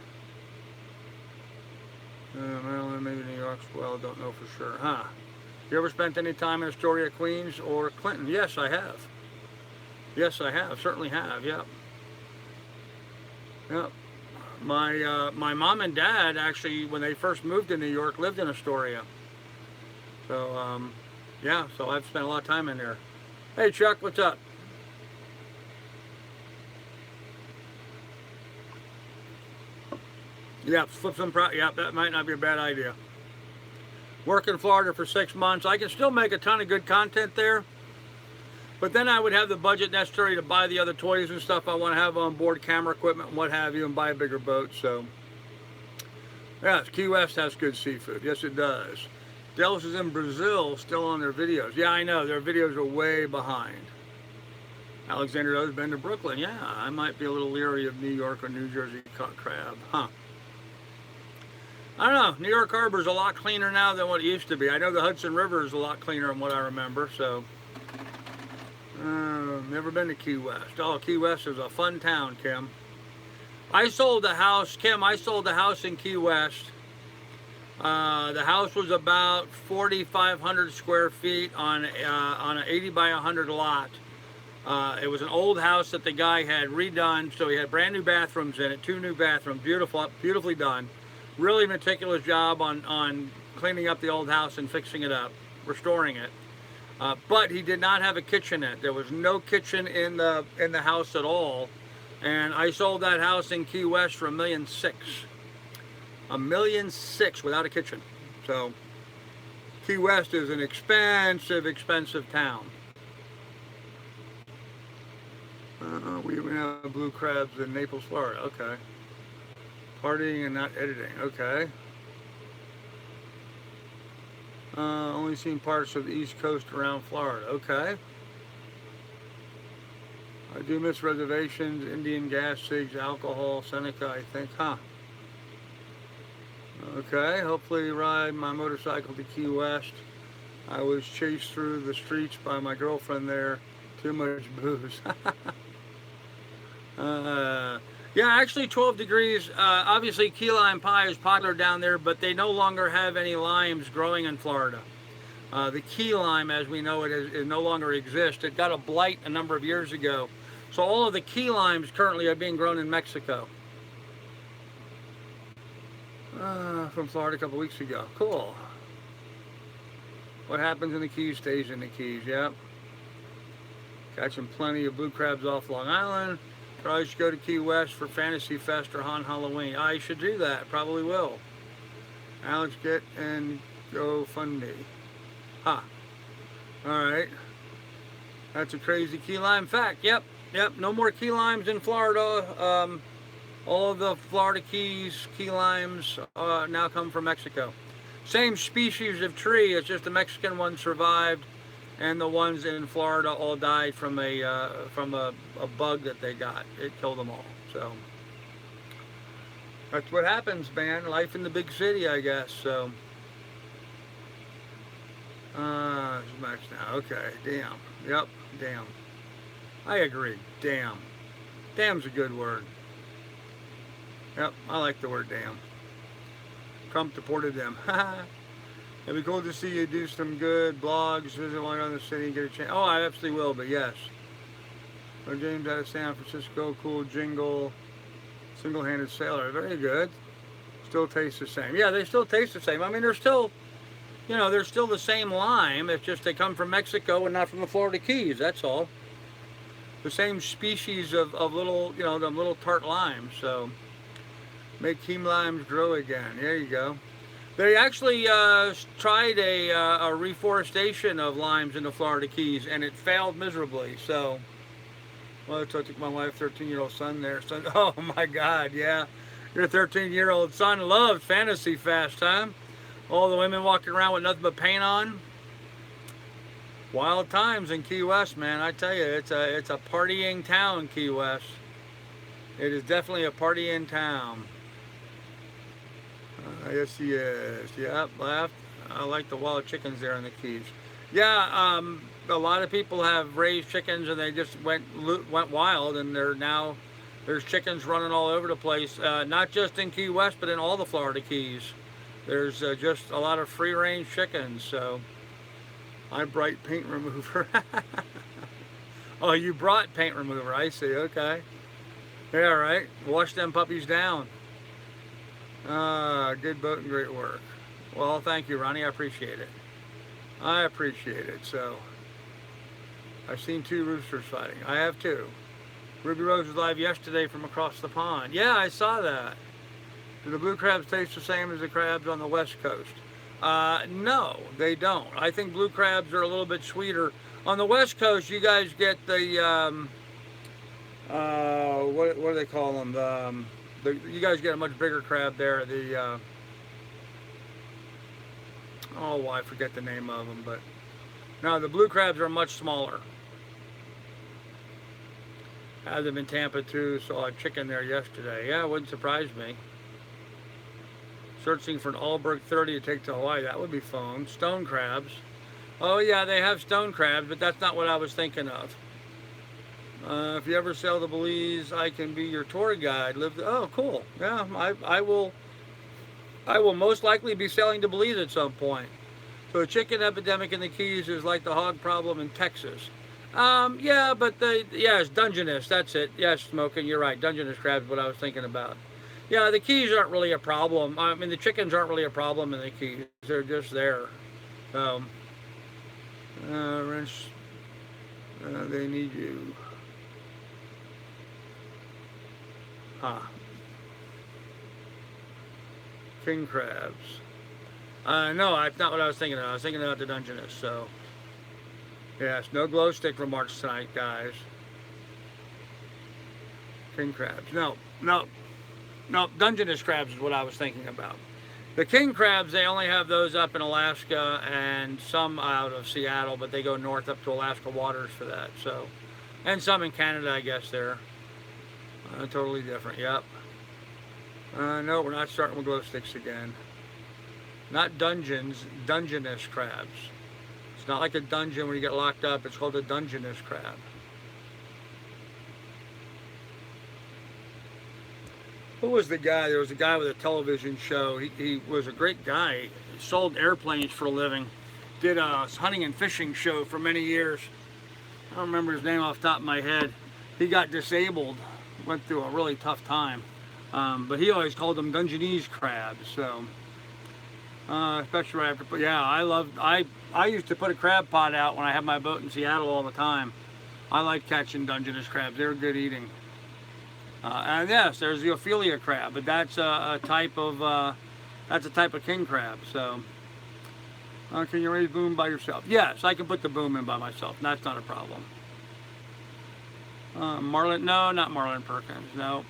Maryland, maybe New York's, well, don't know for sure. Huh. You ever spent any time in Astoria, Queens, or Clinton? Yes, I have. Yes, I have. Certainly have. Yep. Yep. My mom and dad actually, when they first moved to New York, lived in Astoria. So yeah. So I've spent a lot of time in there. Hey Chuck, what's up? Yeah, flip some. Yeah, that might not be a bad idea. Work in Florida for 6 months. I can still make a ton of good content there. But then I would have the budget necessary to buy the other toys and stuff I want to have on board, camera equipment and what have you, and buy a bigger boat. So, yes, Key West has good seafood. Yes, it does. Delos is in Brazil, still on their videos. Yeah, I know. Their videos are way behind. Alexander has been to Brooklyn. Yeah, I might be a little leery of New York or New Jersey caught crab. Huh. I don't know. New York Harbor is a lot cleaner now than what it used to be. I know the Hudson River is a lot cleaner than what I remember, so... never been to Key West. Oh, Key West is a fun town, Kim. I sold the house, Kim, I sold the house in Key West. The house was about 4,500 square feet on an 80 by 100 lot. It was an old house that the guy had redone, so he had brand new bathrooms in it, 2 new bathrooms, beautifully done. Really meticulous job on cleaning up the old house and fixing it up, restoring it. But he did not have a kitchen in it. There was no kitchen in the house at all. And I sold that house in Key West for $1.6 million. $1.6 million without a kitchen. So Key West is an expensive town. We even have blue crabs in Naples, Florida. Okay. Partying and not editing. Okay. Only seen parts of the East Coast around Florida. Okay. I do miss reservations, Indian gas, cigs, alcohol, Seneca, I think. Huh. Okay. Hopefully ride my motorcycle to Key West. I was chased through the streets by my girlfriend there. Too much booze. Yeah, actually 12 degrees. Obviously key lime pie is popular down there, but they no longer have any limes growing in Florida. The key lime, as we know it, is no longer exists. It got a blight a number of years ago. So all of the key limes currently are being grown in Mexico. From Florida a couple weeks ago. Cool. What happens in the Keys stays in the Keys, yep. Catching plenty of blue crabs off Long Island. Probably should go to Key West for Fantasy Fest or on Halloween. I should do that. Probably will. Alex, get and go fund me. Ha. Alright. That's a crazy key lime fact. Yep. No more key limes in Florida. All of the Florida keys, key limes, now come from Mexico. Same species of tree. It's just the Mexican one survived. And the ones in Florida all died from a bug that they got. It killed them all. So that's what happens, man. Life in the big city, I guess. So it's much now. Okay, damn. Yep, damn. I agree. Damn. Damn's a good word. Yep, I like the word damn. Trump deported them. It'd be cool to see you do some good blogs, visit one other city and get a chance. Oh, I absolutely will, but yes. Oh, James out of San Francisco, cool jingle, single-handed sailor. Very good. Still tastes the same. Yeah, they still taste the same. I mean, they're still, they're still the same lime. It's just they come from Mexico and not from the Florida Keys, that's all. The same species of little, them little tart limes. So, make key limes grow again. There you go. They actually tried a reforestation of limes in the Florida Keys, and it failed miserably. So, well, so I took my wife, 13-year-old son there. Son, oh my God, yeah. Your 13-year-old son loves Fantasy Fest, huh? All the women walking around with nothing but paint on. Wild times in Key West, man. I tell you, it's a partying town, Key West. It is definitely a partying town. Yes, he is. Yep, left. I like the wild chickens there in the Keys. Yeah, a lot of people have raised chickens and they just went wild, and they're now there's chickens running all over the place. Not just in Key West, but in all the Florida Keys. There's just a lot of free range chickens. So I bright paint remover. Oh, you brought paint remover. I see. Okay. Yeah, right. Wash them puppies down. Good boat and great work. Well, thank you, Ronnie. I appreciate it. I appreciate it. So, I've seen 2 roosters fighting. I have too. Ruby Rose was live yesterday from across the pond. Yeah, I saw that. Do the blue crabs taste the same as the crabs on the West Coast? No, they don't. I think blue crabs are a little bit sweeter. On the West Coast, you guys get the, what do they call them? You guys get a much bigger crab there. Oh, I forget the name of them, but no, the blue crabs are much smaller. Had them in Tampa too. Saw a chicken there yesterday. Yeah, it wouldn't surprise me. Searching for an Allberg 30 to take to Hawaii. That would be fun. Stone crabs. Oh yeah, they have stone crabs, but that's not what I was thinking of. If you ever sail to Belize, I can be your tour guide. Oh, cool. Yeah, I will. I will most likely be sailing to Belize at some point. So the chicken epidemic in the Keys is like the hog problem in Texas. Yeah, but it's Dungeness. That's it. Yes, Smoking. You're right. Dungeness crabs is what I was thinking about. Yeah, the Keys aren't really a problem. I mean, the chickens aren't really a problem in the Keys. They're just there. Wrench. They need you. Huh. King crabs. No, that's not what I was thinking of. I was thinking about the Dungeness. So, yes, no glow stick remarks tonight, guys. King crabs. No. Dungeness crabs is what I was thinking about. The king crabs, they only have those up in Alaska and some out of Seattle, but they go north up to Alaska waters for that. So, and some in Canada, I guess they're totally different. Yep. No, we're not starting with glow sticks again. Not dungeons, Dungeness crabs. It's not like a dungeon where you get locked up. It's called a Dungeness crab. Who was the guy? There was a guy with a television show. He was a great guy. He sold airplanes for a living. Did a hunting and fishing show for many years. I don't remember his name off the top of my head. He got disabled. Went through a really tough time. But he always called them Dungeness crabs. So, especially right after. Yeah, I used to put a crab pot out when I had my boat in Seattle all the time. I like catching Dungeness crabs. They're good eating. And yes, there's the Ophelia crab, but that's a type of king crab. So, can you raise boom by yourself? Yes, I can put the boom in by myself. That's not a problem. Marlin? No, not Marlin Perkins. No.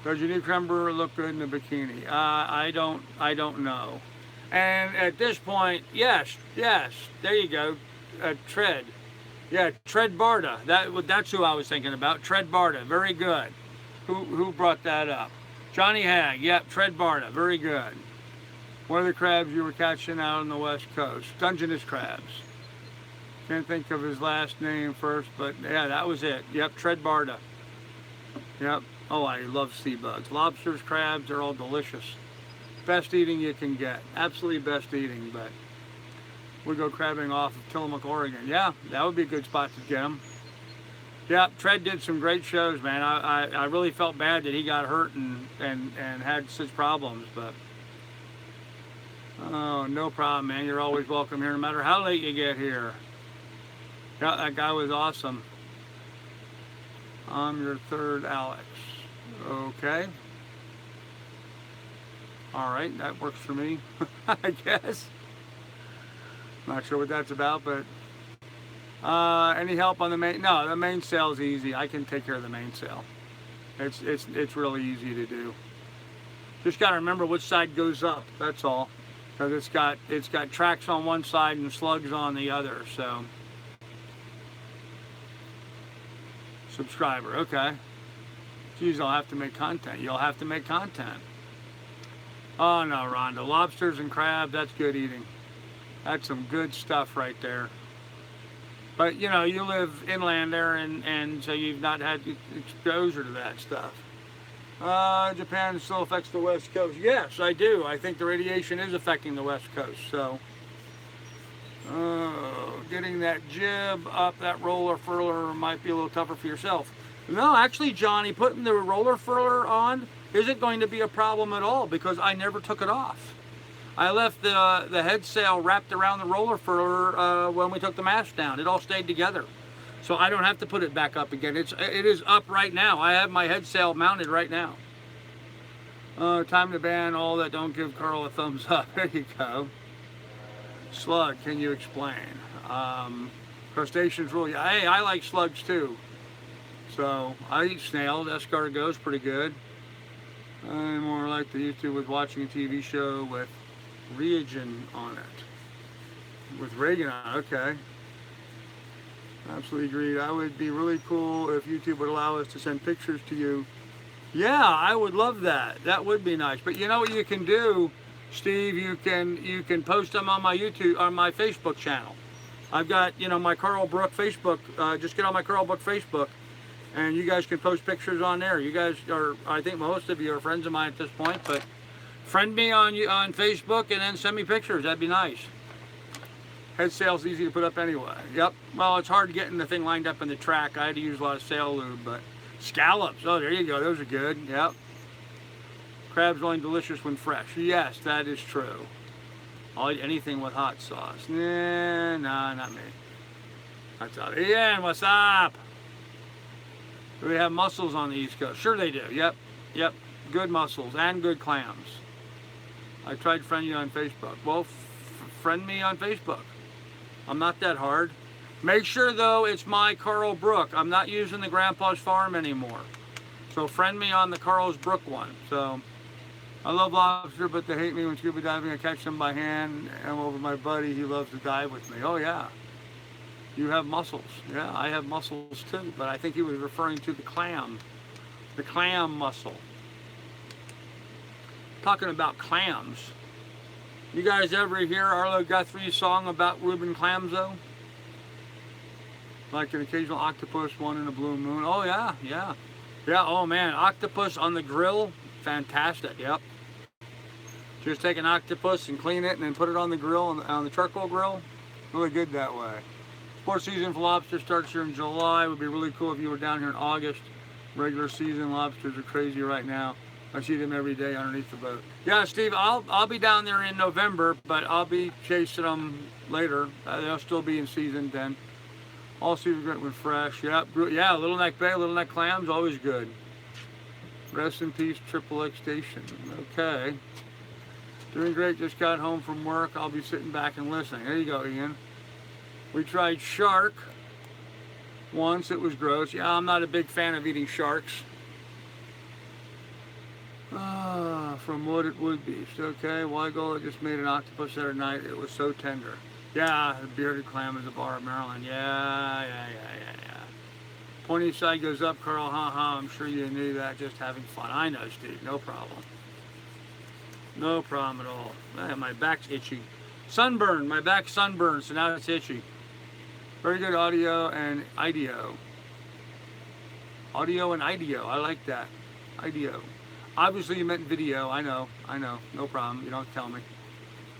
Does your new crumber look good in the bikini? I don't know. And at this point, yes. There you go. Tread. Yeah, Tread Barta. That's who I was thinking about. Tread Barta. Very good. Who brought that up? Johnny Hag. Yep, Tread Barta. Very good. What are the crabs you were catching out on the West Coast? Dungeness crabs. Can't think of his last name first, but yeah, that was it. Yep, Tread Barta. Yep. Oh, I love sea bugs. Lobsters, crabs, they're all delicious. Best eating you can get. Absolutely best eating, but we'll go crabbing off of Tillamook, Oregon. Yeah, that would be a good spot to get them. Yeah, Tread did some great shows, man. I really felt bad that he got hurt and had such problems, but oh, no problem, man. You're always welcome here, no matter how late you get here. Yeah, that guy was awesome. I'm your third Alex. Okay. All right, that works for me, I guess. Not sure what that's about, but any help on the main? No, the mainsail is easy. I can take care of the mainsail. It's really easy to do. Just got to remember which side goes up. That's all, because it's got tracks on one side and slugs on the other. So, subscriber, okay. Geez, I'll have to make content. You'll have to make content. Oh no, Rhonda, lobsters and crab. That's good eating. That's some good stuff right there. But you know, you live inland there, and so you've not had exposure to that stuff. Japan still affects the West Coast. Yes, I do. I think the radiation is affecting the West Coast. So, getting that jib up, that roller furler might be a little tougher for yourself. No, actually, Johnny, putting the roller furler on isn't going to be a problem at all because I never took it off. I left the head sail wrapped around the roller furler when we took the mast down. It all stayed together. So I don't have to put it back up again. It is up right now. I have my head sail mounted right now. Time to ban all that don't give Carl a thumbs up. There you go. Slug, can you explain? Crustaceans rule. Yeah, hey, I like slugs too. So I eat snails. Escargot's pretty good. I'm more like the YouTube with watching a TV show with Reagan on it. With Reagan on it, okay. Absolutely agreed. I would be really cool if YouTube would allow us to send pictures to you. Yeah, I would love that. That would be nice. But you know what you can do, Steve? You can post them on my YouTube, on my Facebook channel. I've got, you know, my Carl Brook Facebook. Just get on my Carl Brook Facebook, and you guys can post pictures on there. You guys are, I think most of you are friends of mine at this point, but friend me on Facebook and then send me pictures. That'd be nice. Head sail's easy to put up anyway. Yep. Well, it's hard getting the thing lined up in the track. I had to use a lot of sail lube, but scallops. Oh, there you go. Those are good. Yep. Crab's only delicious when fresh. Yes, that is true. I'll eat anything with hot sauce. Nah, not me. That's all. Ian, what's up? Do we have mussels on the East Coast? Sure they do. Yep. Yep. Good mussels and good clams. I tried to friend you on Facebook. Well, friend me on Facebook. I'm not that hard. Make sure, though, it's my Carl Brook. I'm not using the Grandpa's Farm anymore. So friend me on the Carl's Brook one. So I love lobster, but they hate me when scuba diving. I catch them by hand. I'm over my buddy. He loves to dive with me. Oh, yeah. You have mussels. Yeah, I have mussels, too. But I think he was referring to the clam. The clam mussel. Talking about clams. You guys ever hear Arlo Guthrie's song about Reuben clams, though? Like an occasional octopus, one in a blue moon. Oh, yeah, yeah. Yeah, oh, man, octopus on the grill, fantastic, yep. Just take an octopus and clean it and then put it on the grill, on the charcoal grill. Really good that way. Sports season for lobster starts here in July. It would be really cool if you were down here in August. Regular season lobsters are crazy right now. I see them every day underneath the boat. Yeah, Steve, I'll be down there in November, but I'll be chasing them later. They'll still be in season then. All season great when fresh. Yep, yeah, Little Neck Bay, Little Neck clams, always good. Rest in peace, Triple X Station. Okay. Doing great, just got home from work. I'll be sitting back and listening. There you go, Ian. We tried shark once. It was gross. Yeah, I'm not a big fan of eating sharks. From what it would be. Okay, while ago I just made an octopus the other night. It was so tender. Yeah, the bearded clam is a bar of Maryland. Yeah. Pointy side goes up, Carl. I'm sure you knew that. Just having fun. I know, Steve. No problem. No problem at all. Man, my back's itchy. Sunburn. My back's sunburned, so now it's itchy. Very good audio and IDEO. Audio and IDEO. I like that. IDEO. Obviously you meant video. I know. No problem. You don't tell me.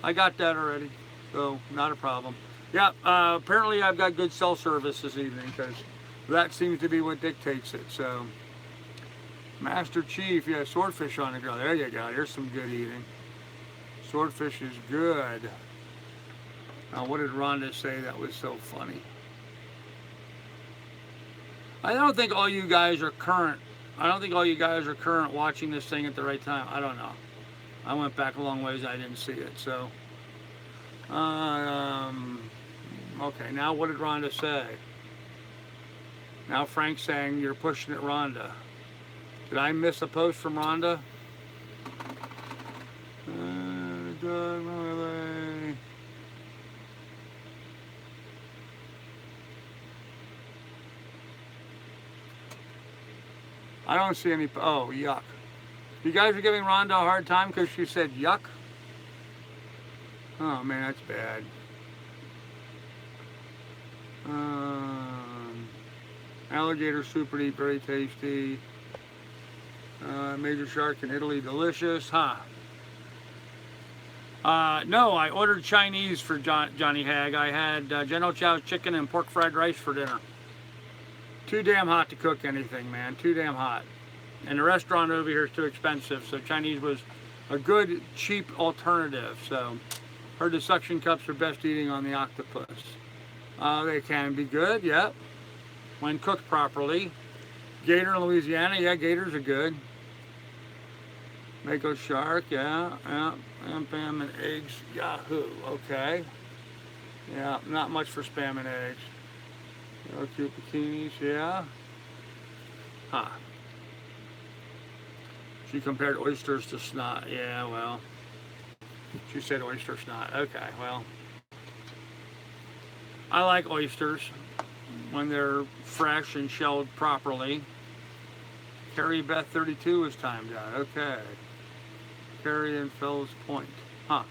I got that already. So not a problem. Yeah, apparently I've got good cell service this evening because that seems to be what dictates it. So, Master Chief, yeah, swordfish on the grill. There you go. Here's some good eating. Swordfish is good. Now, what did Rhonda say that was so funny? I don't think all you guys are current. I don't think all you guys are current watching this thing at the right time. I don't know. I went back a long ways. I didn't see it. So, um, okay. Now, what did Rhonda say? Now Frank's saying you're pushing it, Rhonda. Did I miss a post from Rhonda? I don't see any. Oh, yuck. You guys are giving Rhonda a hard time because she said yuck? Oh, man, that's bad. Alligator soup would eat very tasty. Major shark in Italy, delicious. Huh. No, I ordered Chinese for Johnny Hag. I had General Chow's chicken and pork fried rice for dinner. Too damn hot to cook anything, man. Too damn hot. And the restaurant over here is too expensive, so Chinese was a good, cheap alternative. So, heard the suction cups are best eating on the octopus. They can be good, yep, when cooked properly. Gator in Louisiana, yeah, gators are good. Mako shark, yeah. And spam and eggs, yahoo, okay. Yeah, not much for spam and eggs. Cute bikinis, yeah. Huh. She compared oysters to snot. Yeah, well. She said oyster snot. Okay, well. I like oysters when they're fresh and shelled properly. Carrie Beth 32 is timed out. Okay. Carrie and Fells Point. Huh.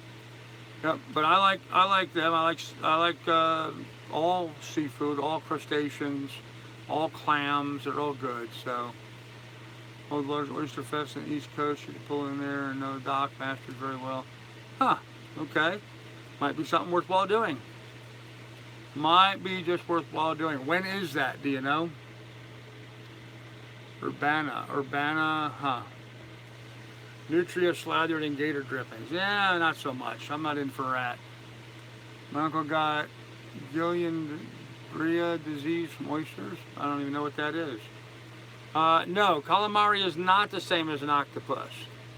Yep, but I like them. I like all seafood, all crustaceans, all clams. They're all good. So, Old Large Oyster Fest on the East Coast. You can pull in there and know Doc mastered very well. Huh. Okay. Might be something worthwhile doing. Might be just worthwhile doing. When is that? Do you know? Urbana, huh? Nutria slathered in gator drippings. Yeah, not so much. I'm not in for that. My uncle got Guillain-Barré disease from oysters. I don't even know what that is. No, calamari is not the same as an octopus.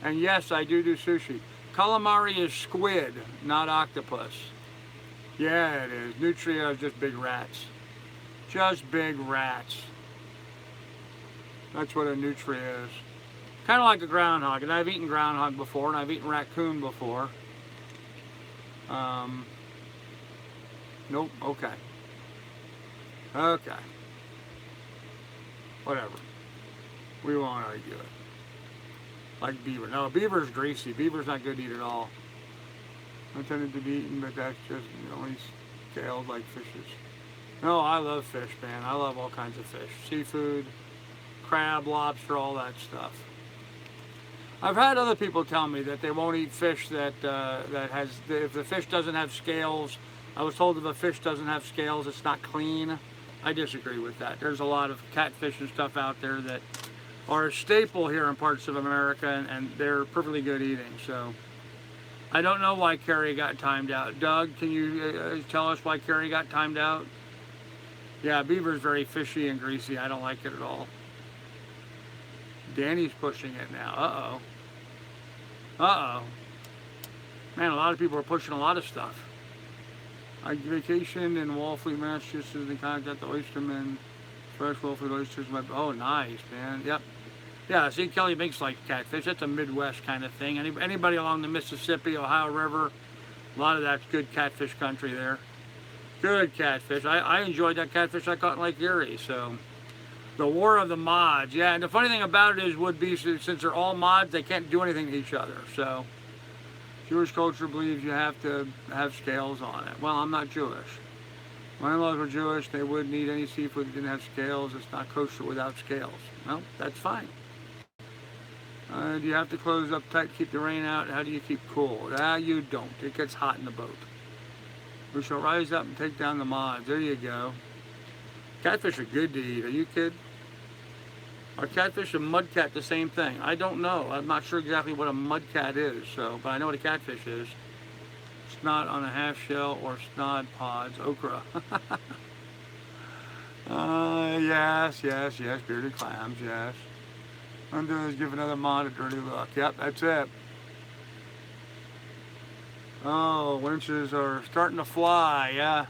And yes, I do sushi. Calamari is squid, not octopus. Yeah, it is. Nutria is just big rats. Just big rats. That's what a nutria is. Kind of like a groundhog. And I've eaten groundhog before, and I've eaten raccoon before. Nope. Okay. Okay. Whatever. We won't argue it. Like beaver. No, beaver's greasy. Beaver's not good to eat at all. Intended to be eaten, but that's just only scaled like fishes. No, I love fish, man. I love all kinds of fish. Seafood, crab, lobster, all that stuff. I've had other people tell me that they won't eat fish that if the fish doesn't have scales. I was told if a fish doesn't have scales, it's not clean. I disagree with that. There's a lot of catfish and stuff out there that are a staple here in parts of America, and they're perfectly good eating. So I don't know why Carrie got timed out. Doug, can you tell us why Carrie got timed out? Yeah, beaver's very fishy and greasy. I don't like it at all. Danny's pushing it now. Uh-oh. Uh-oh. Man, a lot of people are pushing a lot of stuff. I vacationed in Wallfleet, Massachusetts, and contacted the oystermen. Fresh Wallfleet oysters. Oh, nice, man. Yep. Yeah, see, Kelly Binks likes catfish. That's a Midwest kind of thing. Anybody along the Mississippi, Ohio River, a lot of that's good catfish country there. Good catfish. I enjoyed that catfish I caught in Lake Erie. So, the War of the Mods. Yeah, and the funny thing about it is, would be since they're all mods, they can't do anything to each other. So, Jewish culture believes you have to have scales on it. Well, I'm not Jewish. My in-laws were Jewish. They wouldn't eat any seafood that didn't have scales. It's not kosher without scales. Well, that's fine. Do you have to close up tight, keep the rain out? How do you keep cool? You don't. It gets hot in the boat. We shall rise up and take down the mods. There you go. Catfish are good to eat. Are you kidding? Are catfish and mudcat the same thing? I don't know. I'm not sure exactly what a mudcat is, but I know what a catfish is. Snot on a half shell or snod pods. Okra. Yes. Bearded clams, yes. Undo is give another mod a dirty look. Yep, that's it. Oh, winches are starting to fly. Yeah.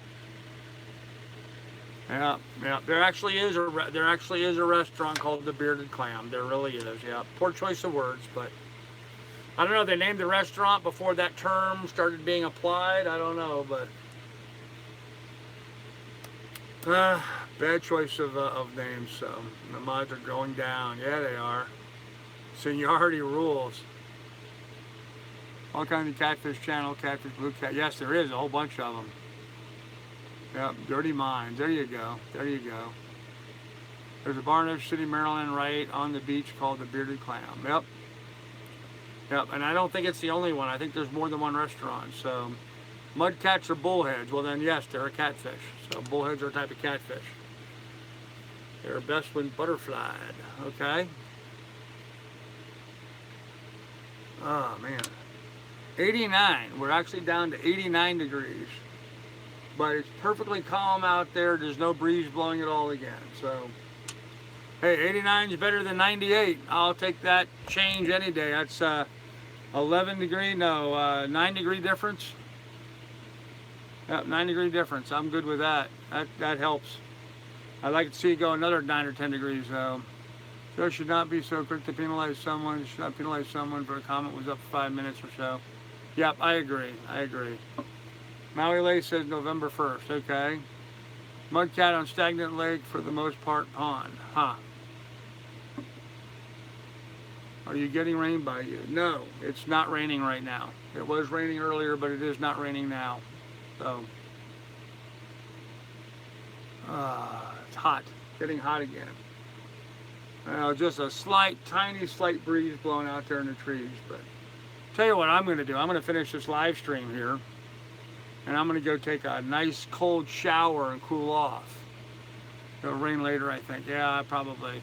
Yeah, yeah. There actually is a restaurant called the Bearded Clam. There really is. Yeah. Poor choice of words, but I don't know. They named the restaurant before that term started being applied. I don't know, but bad choice of names. So the mods are going down. Yeah, they are. Seniority rules. All kinds of catfish channel, catfish blue cat. Yes, there is a whole bunch of them. Yep, dirty minds. There you go. There you go. There's a bar in City, Maryland, right on the beach called the Bearded Clam. Yep. Yep, and I don't think it's the only one. I think there's more than one restaurant. So, mudcats or bullheads? Well, then yes, they're a catfish. So bullheads are a type of catfish. They're best when butterflied. Okay. Oh man. 89. We're actually down to 89 degrees. But it's perfectly calm out there. There's no breeze blowing at all again. So, hey, 89 is better than 98. I'll take that change any day. That's 11 degree, no, 9 degree difference. Yep, 9 degree difference. I'm good with that. That helps. I'd like to see it go another 9 or 10 degrees though. So should not be so quick to penalize someone. Should not penalize someone for a comment was up for 5 minutes or so. Yep, I agree. I agree. Maui Lake says November 1st. Okay. Mudcat on stagnant lake for the most part pond. Huh. Are you getting rain by you? No, it's not raining right now. It was raining earlier, but it is not raining now. So, it's hot. Getting hot again. Just a tiny slight breeze blowing out there in the trees. But tell you what I'm going to do. I'm going to finish this live stream here. And I'm going to go take a nice cold shower and cool off. It'll rain later, I think. Yeah, probably.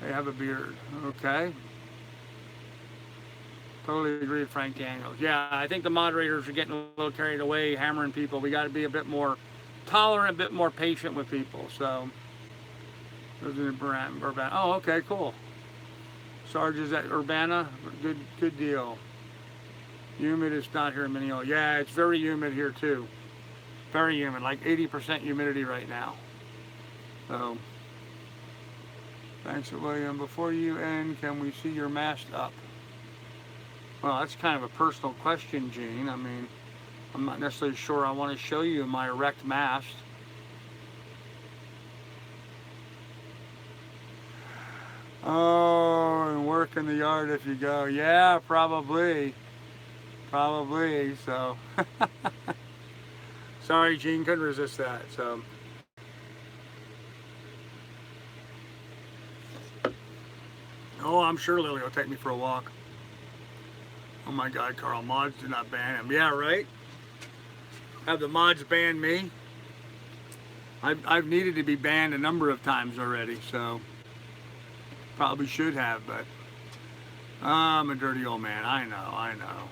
They have a beard. Okay. Totally agree with Frank Daniels. Yeah, I think the moderators are getting a little carried away, hammering people. We got to be a bit more tolerant, a bit more patient with people. So, oh, okay, cool. Sarge is at Urbana. Good deal. Humid is not here in Minneapolis. Yeah, it's very humid here too. Very humid, like 80% humidity right now. So, thanks, William. Before you end, can we see your mast up? Well, that's kind of a personal question, Gene. I mean, I'm not necessarily sure I want to show you my erect mast. Oh, and work in the yard if you go. Yeah, probably. Probably, so. Sorry, Gene, couldn't resist that, so. Oh, I'm sure Lily will take me for a walk. Oh my God, Carl, mods do not ban him. Yeah, right? Have the mods ban me? I've needed to be banned a number of times already, so. Probably should have, but. I'm a dirty old man, I know.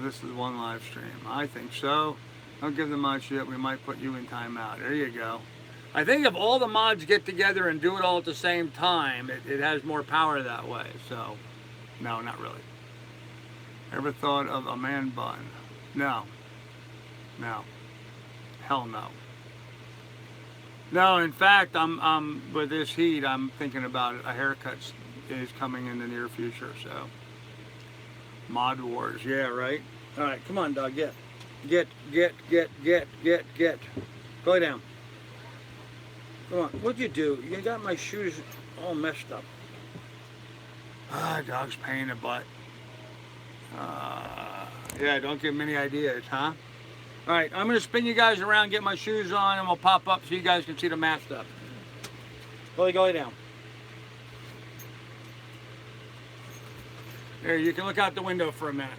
This is one live stream. I think so. Don't give them much yet. We might put you in timeout. There you go. I think if all the mods get together and do it all at the same time, it has more power that way. So, no, not really. Ever thought of a man bun? No. No. Hell no. No, in fact, I'm with this heat, I'm thinking about it. A haircut is coming in the near future, so. Mod Wars, yeah, right? All right, come on, dog, get. Go lay down. Come on, what'd you do? You got my shoes all messed up. Dog's pain in the butt. Yeah, don't give him any ideas, huh? All right, I'm gonna spin you guys around, get my shoes on, and we'll pop up so you guys can see the mast up. Go lay down. There, you can look out the window for a minute.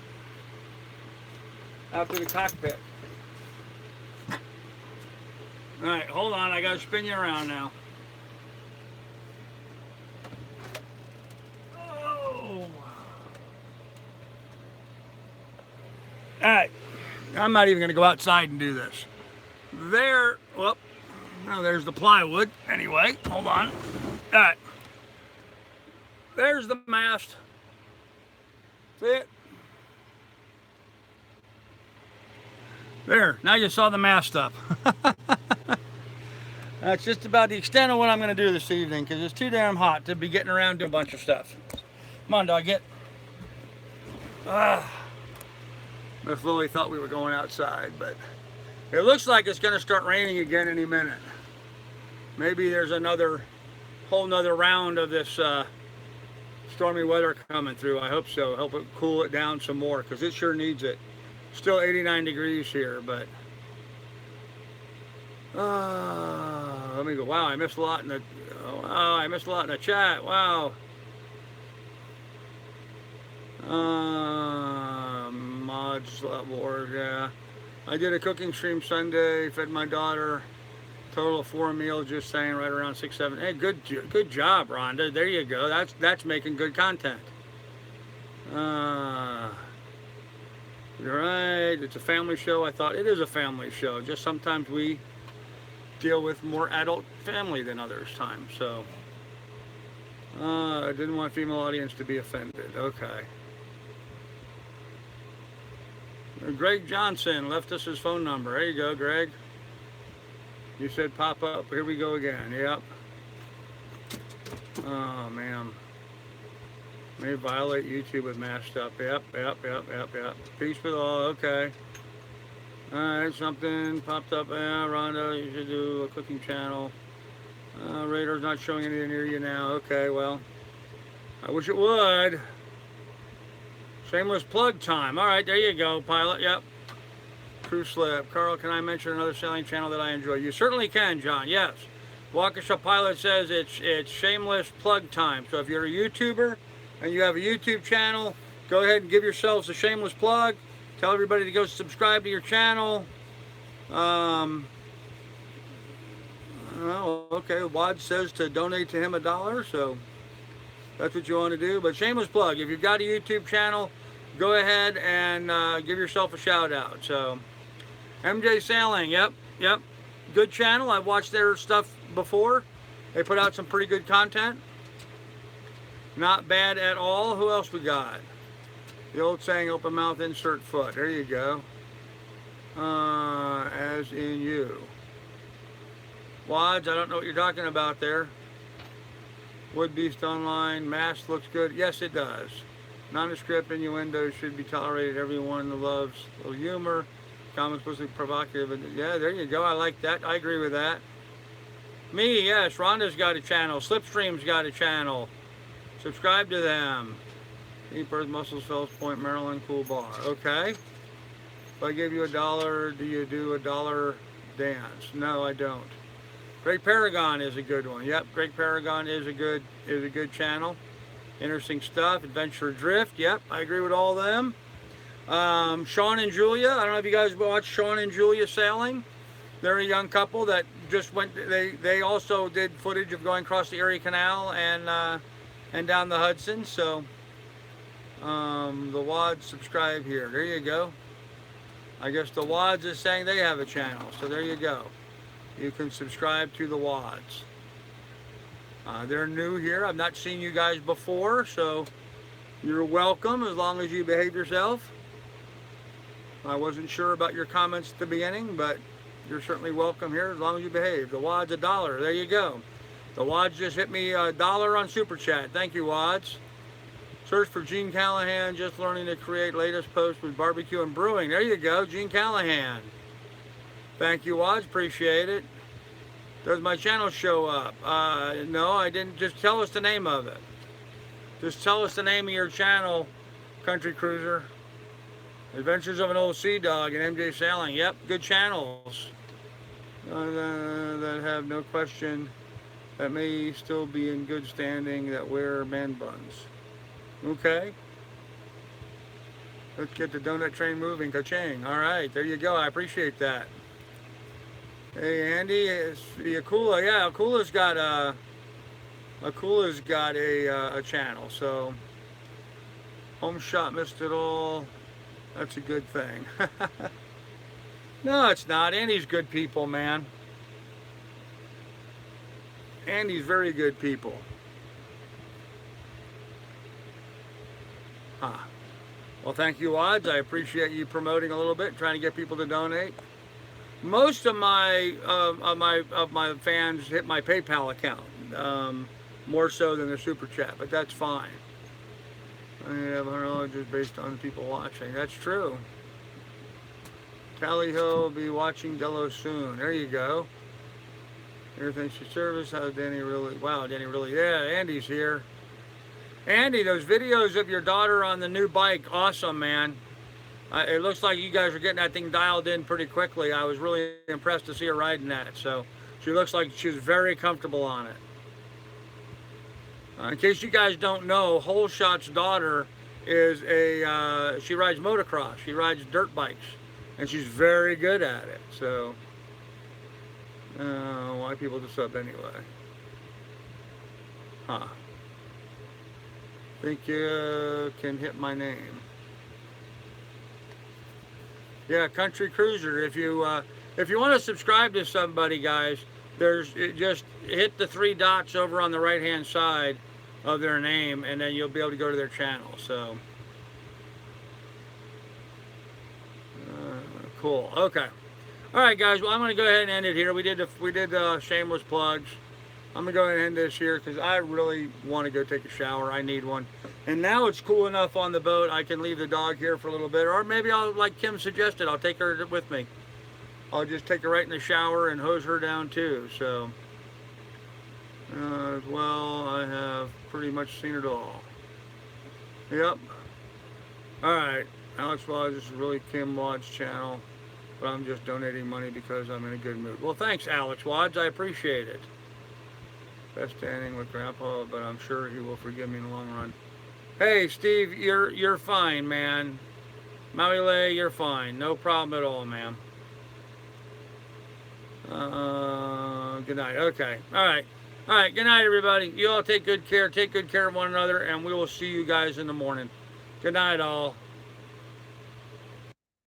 Out to the cockpit. All right, hold on. I gotta spin you around now. Oh. All right. I'm not even gonna go outside and do this. There. Well, now there's the plywood. Anyway, hold on. All right. There's the mast. See it? There, now you saw the mast up. That's just about the extent of what I'm going to do this evening because it's too damn hot to be getting around doing a bunch of stuff. Come on, dog, get. Miss Lily thought we were going outside, but it looks like it's going to start raining again any minute. Maybe there's another whole nother round of this stormy weather coming through. I hope so. Help it cool it down some more because it sure needs it. Still 89 degrees here, but let me go. Wow, I missed a lot in the. Wow, I missed a lot in the chat. Wow. Mods wars, yeah. I did a cooking stream Sunday. Fed my daughter. Total of 4 meals. Just saying, right around 6, 7. Hey, good job, Rhonda. There you go. That's making good content. You're right. It's a family show. I thought it is a family show. Just sometimes we deal with more adult family than others times. So I didn't want female audience to be offended. Okay. Greg Johnson left us his phone number. There you go, Greg. You said pop up. Here we go again. Yep. Oh man. May violate YouTube with mashed up. Yep. Peace with all. Okay. Alright, something popped up. Rhonda, you should do a cooking channel. Radar's not showing anything near you now. Okay, well, I wish it would. Shameless plug time. Alright, there you go, pilot. Yep. Cruise slip. Carl, can I mention another sailing channel that I enjoy? You certainly can, John. Yes. Waukesha Pilot says it's shameless plug time. So if you're a YouTuber and you have a YouTube channel, go ahead and give yourselves a shameless plug. Tell everybody to go subscribe to your channel. Oh, okay. Wad says to donate to him $1, so that's what you want to do. But shameless plug. If you've got a YouTube channel, go ahead and give yourself a shout out. So, MJ Sailing, yep. Good channel. I've watched their stuff before. They put out some pretty good content. Not bad at all. Who else we got? The old saying, open mouth, insert foot. There you go. As in you. Wads, I don't know what you're talking about there. Wood Beast Online. Mast looks good. Yes, it does. Nondescript innuendos should be tolerated. Everyone loves a little humor. Comments supposed to be provocative. Yeah, there you go. I like that. I agree with that. Me, yes. Rhonda's got a channel. Slipstream's got a channel. Subscribe to them. Deep Earth Mussels, Fells Point, Maryland, Cool Bar. Okay. If I give you $1, do you do a dollar dance? No, I don't. Great Paragon is a good one. Yep, Great Paragon is a good channel. Interesting stuff. Adventure Drift. Yep, I agree with all of them. Sean and Julia. I don't know if you guys watched Sean and Julia sailing. They're a young couple that just went. They also did footage of going across the Erie Canal and down the Hudson. So the Wads subscribe here. There you go. I guess the Wads is saying they have a channel. So there you go. You can subscribe to the Wads. They're new here. I've not seen you guys before, so you're welcome as long as you behave yourself. I wasn't sure about your comments at the beginning, but you're certainly welcome here as long as you behave. The Wads $1. There you go. The Wads just hit me $1 on Super Chat. Thank you, Wads. Search for Gene Callahan, just learning to create latest posts with barbecue and brewing. There you go, Gene Callahan. Thank you, Wads. Appreciate it. Does my channel show up? No, I didn't. Just tell us the name of it. Just tell us the name of your channel, Country Cruiser. Adventures of an Old Sea Dog and MJ Sailing. Yep, good channels. That have no question that may still be in good standing that wear man buns. Okay. Let's get the donut train moving. Ka-ching. All right, there you go. I appreciate that. Hey, Andy, it's the Akula. Yeah, Akula's got a channel. So, Home Shot missed it all. That's a good thing. No, it's not. Andy's good people, man. Andy's very good people. Huh. Well, thank you, Odds. I appreciate you promoting a little bit, trying to get people to donate. Most of my fans hit my PayPal account, more so than the super chat, but that's fine. I have $100 just based on people watching. That's true. Tally Hill will be watching Dello soon. There you go. Here, thanks for service. How's Danny really? Wow, Danny really. Yeah, Andy's here. Andy, those videos of your daughter on the new bike, awesome, man. It looks like you guys are getting that thing dialed in pretty quickly. I was really impressed to see her riding that. So she looks like she's very comfortable on it. In case you guys don't know, Holeshot's daughter is she rides motocross. She rides dirt bikes, and she's very good at it. So why people to sub anyway? Huh. Think you can hit my name. Yeah, Country Cruiser. If you want to subscribe to somebody, guys, just hit the 3 dots over on the right hand side of their name, and then you'll be able to go to their channel. So cool. Okay. All right, guys. Well, I'm going to go ahead and end it here. We did shameless plugs. I'm going to go ahead and end this here because I really want to go take a shower. I need one. And now it's cool enough on the boat, I can leave the dog here for a little bit. Or maybe I'll, like Kim suggested, I'll take her with me. I'll just take her right in the shower and hose her down too. So, as well, I have pretty much seen it all. Yep. All right. Alex Wads, this is really Kim Wads' channel. But I'm just donating money because I'm in a good mood. Well, thanks, Alex Wads. I appreciate it. Best standing with Grandpa, but I'm sure he will forgive me in the long run. Hey, Steve, you're fine, man. Maui-Lei, you're fine. No problem at all, man. Good night. Okay. All right. All right. Good night, everybody. You all take good care. Take good care of one another, and we will see you guys in the morning. Good night, all.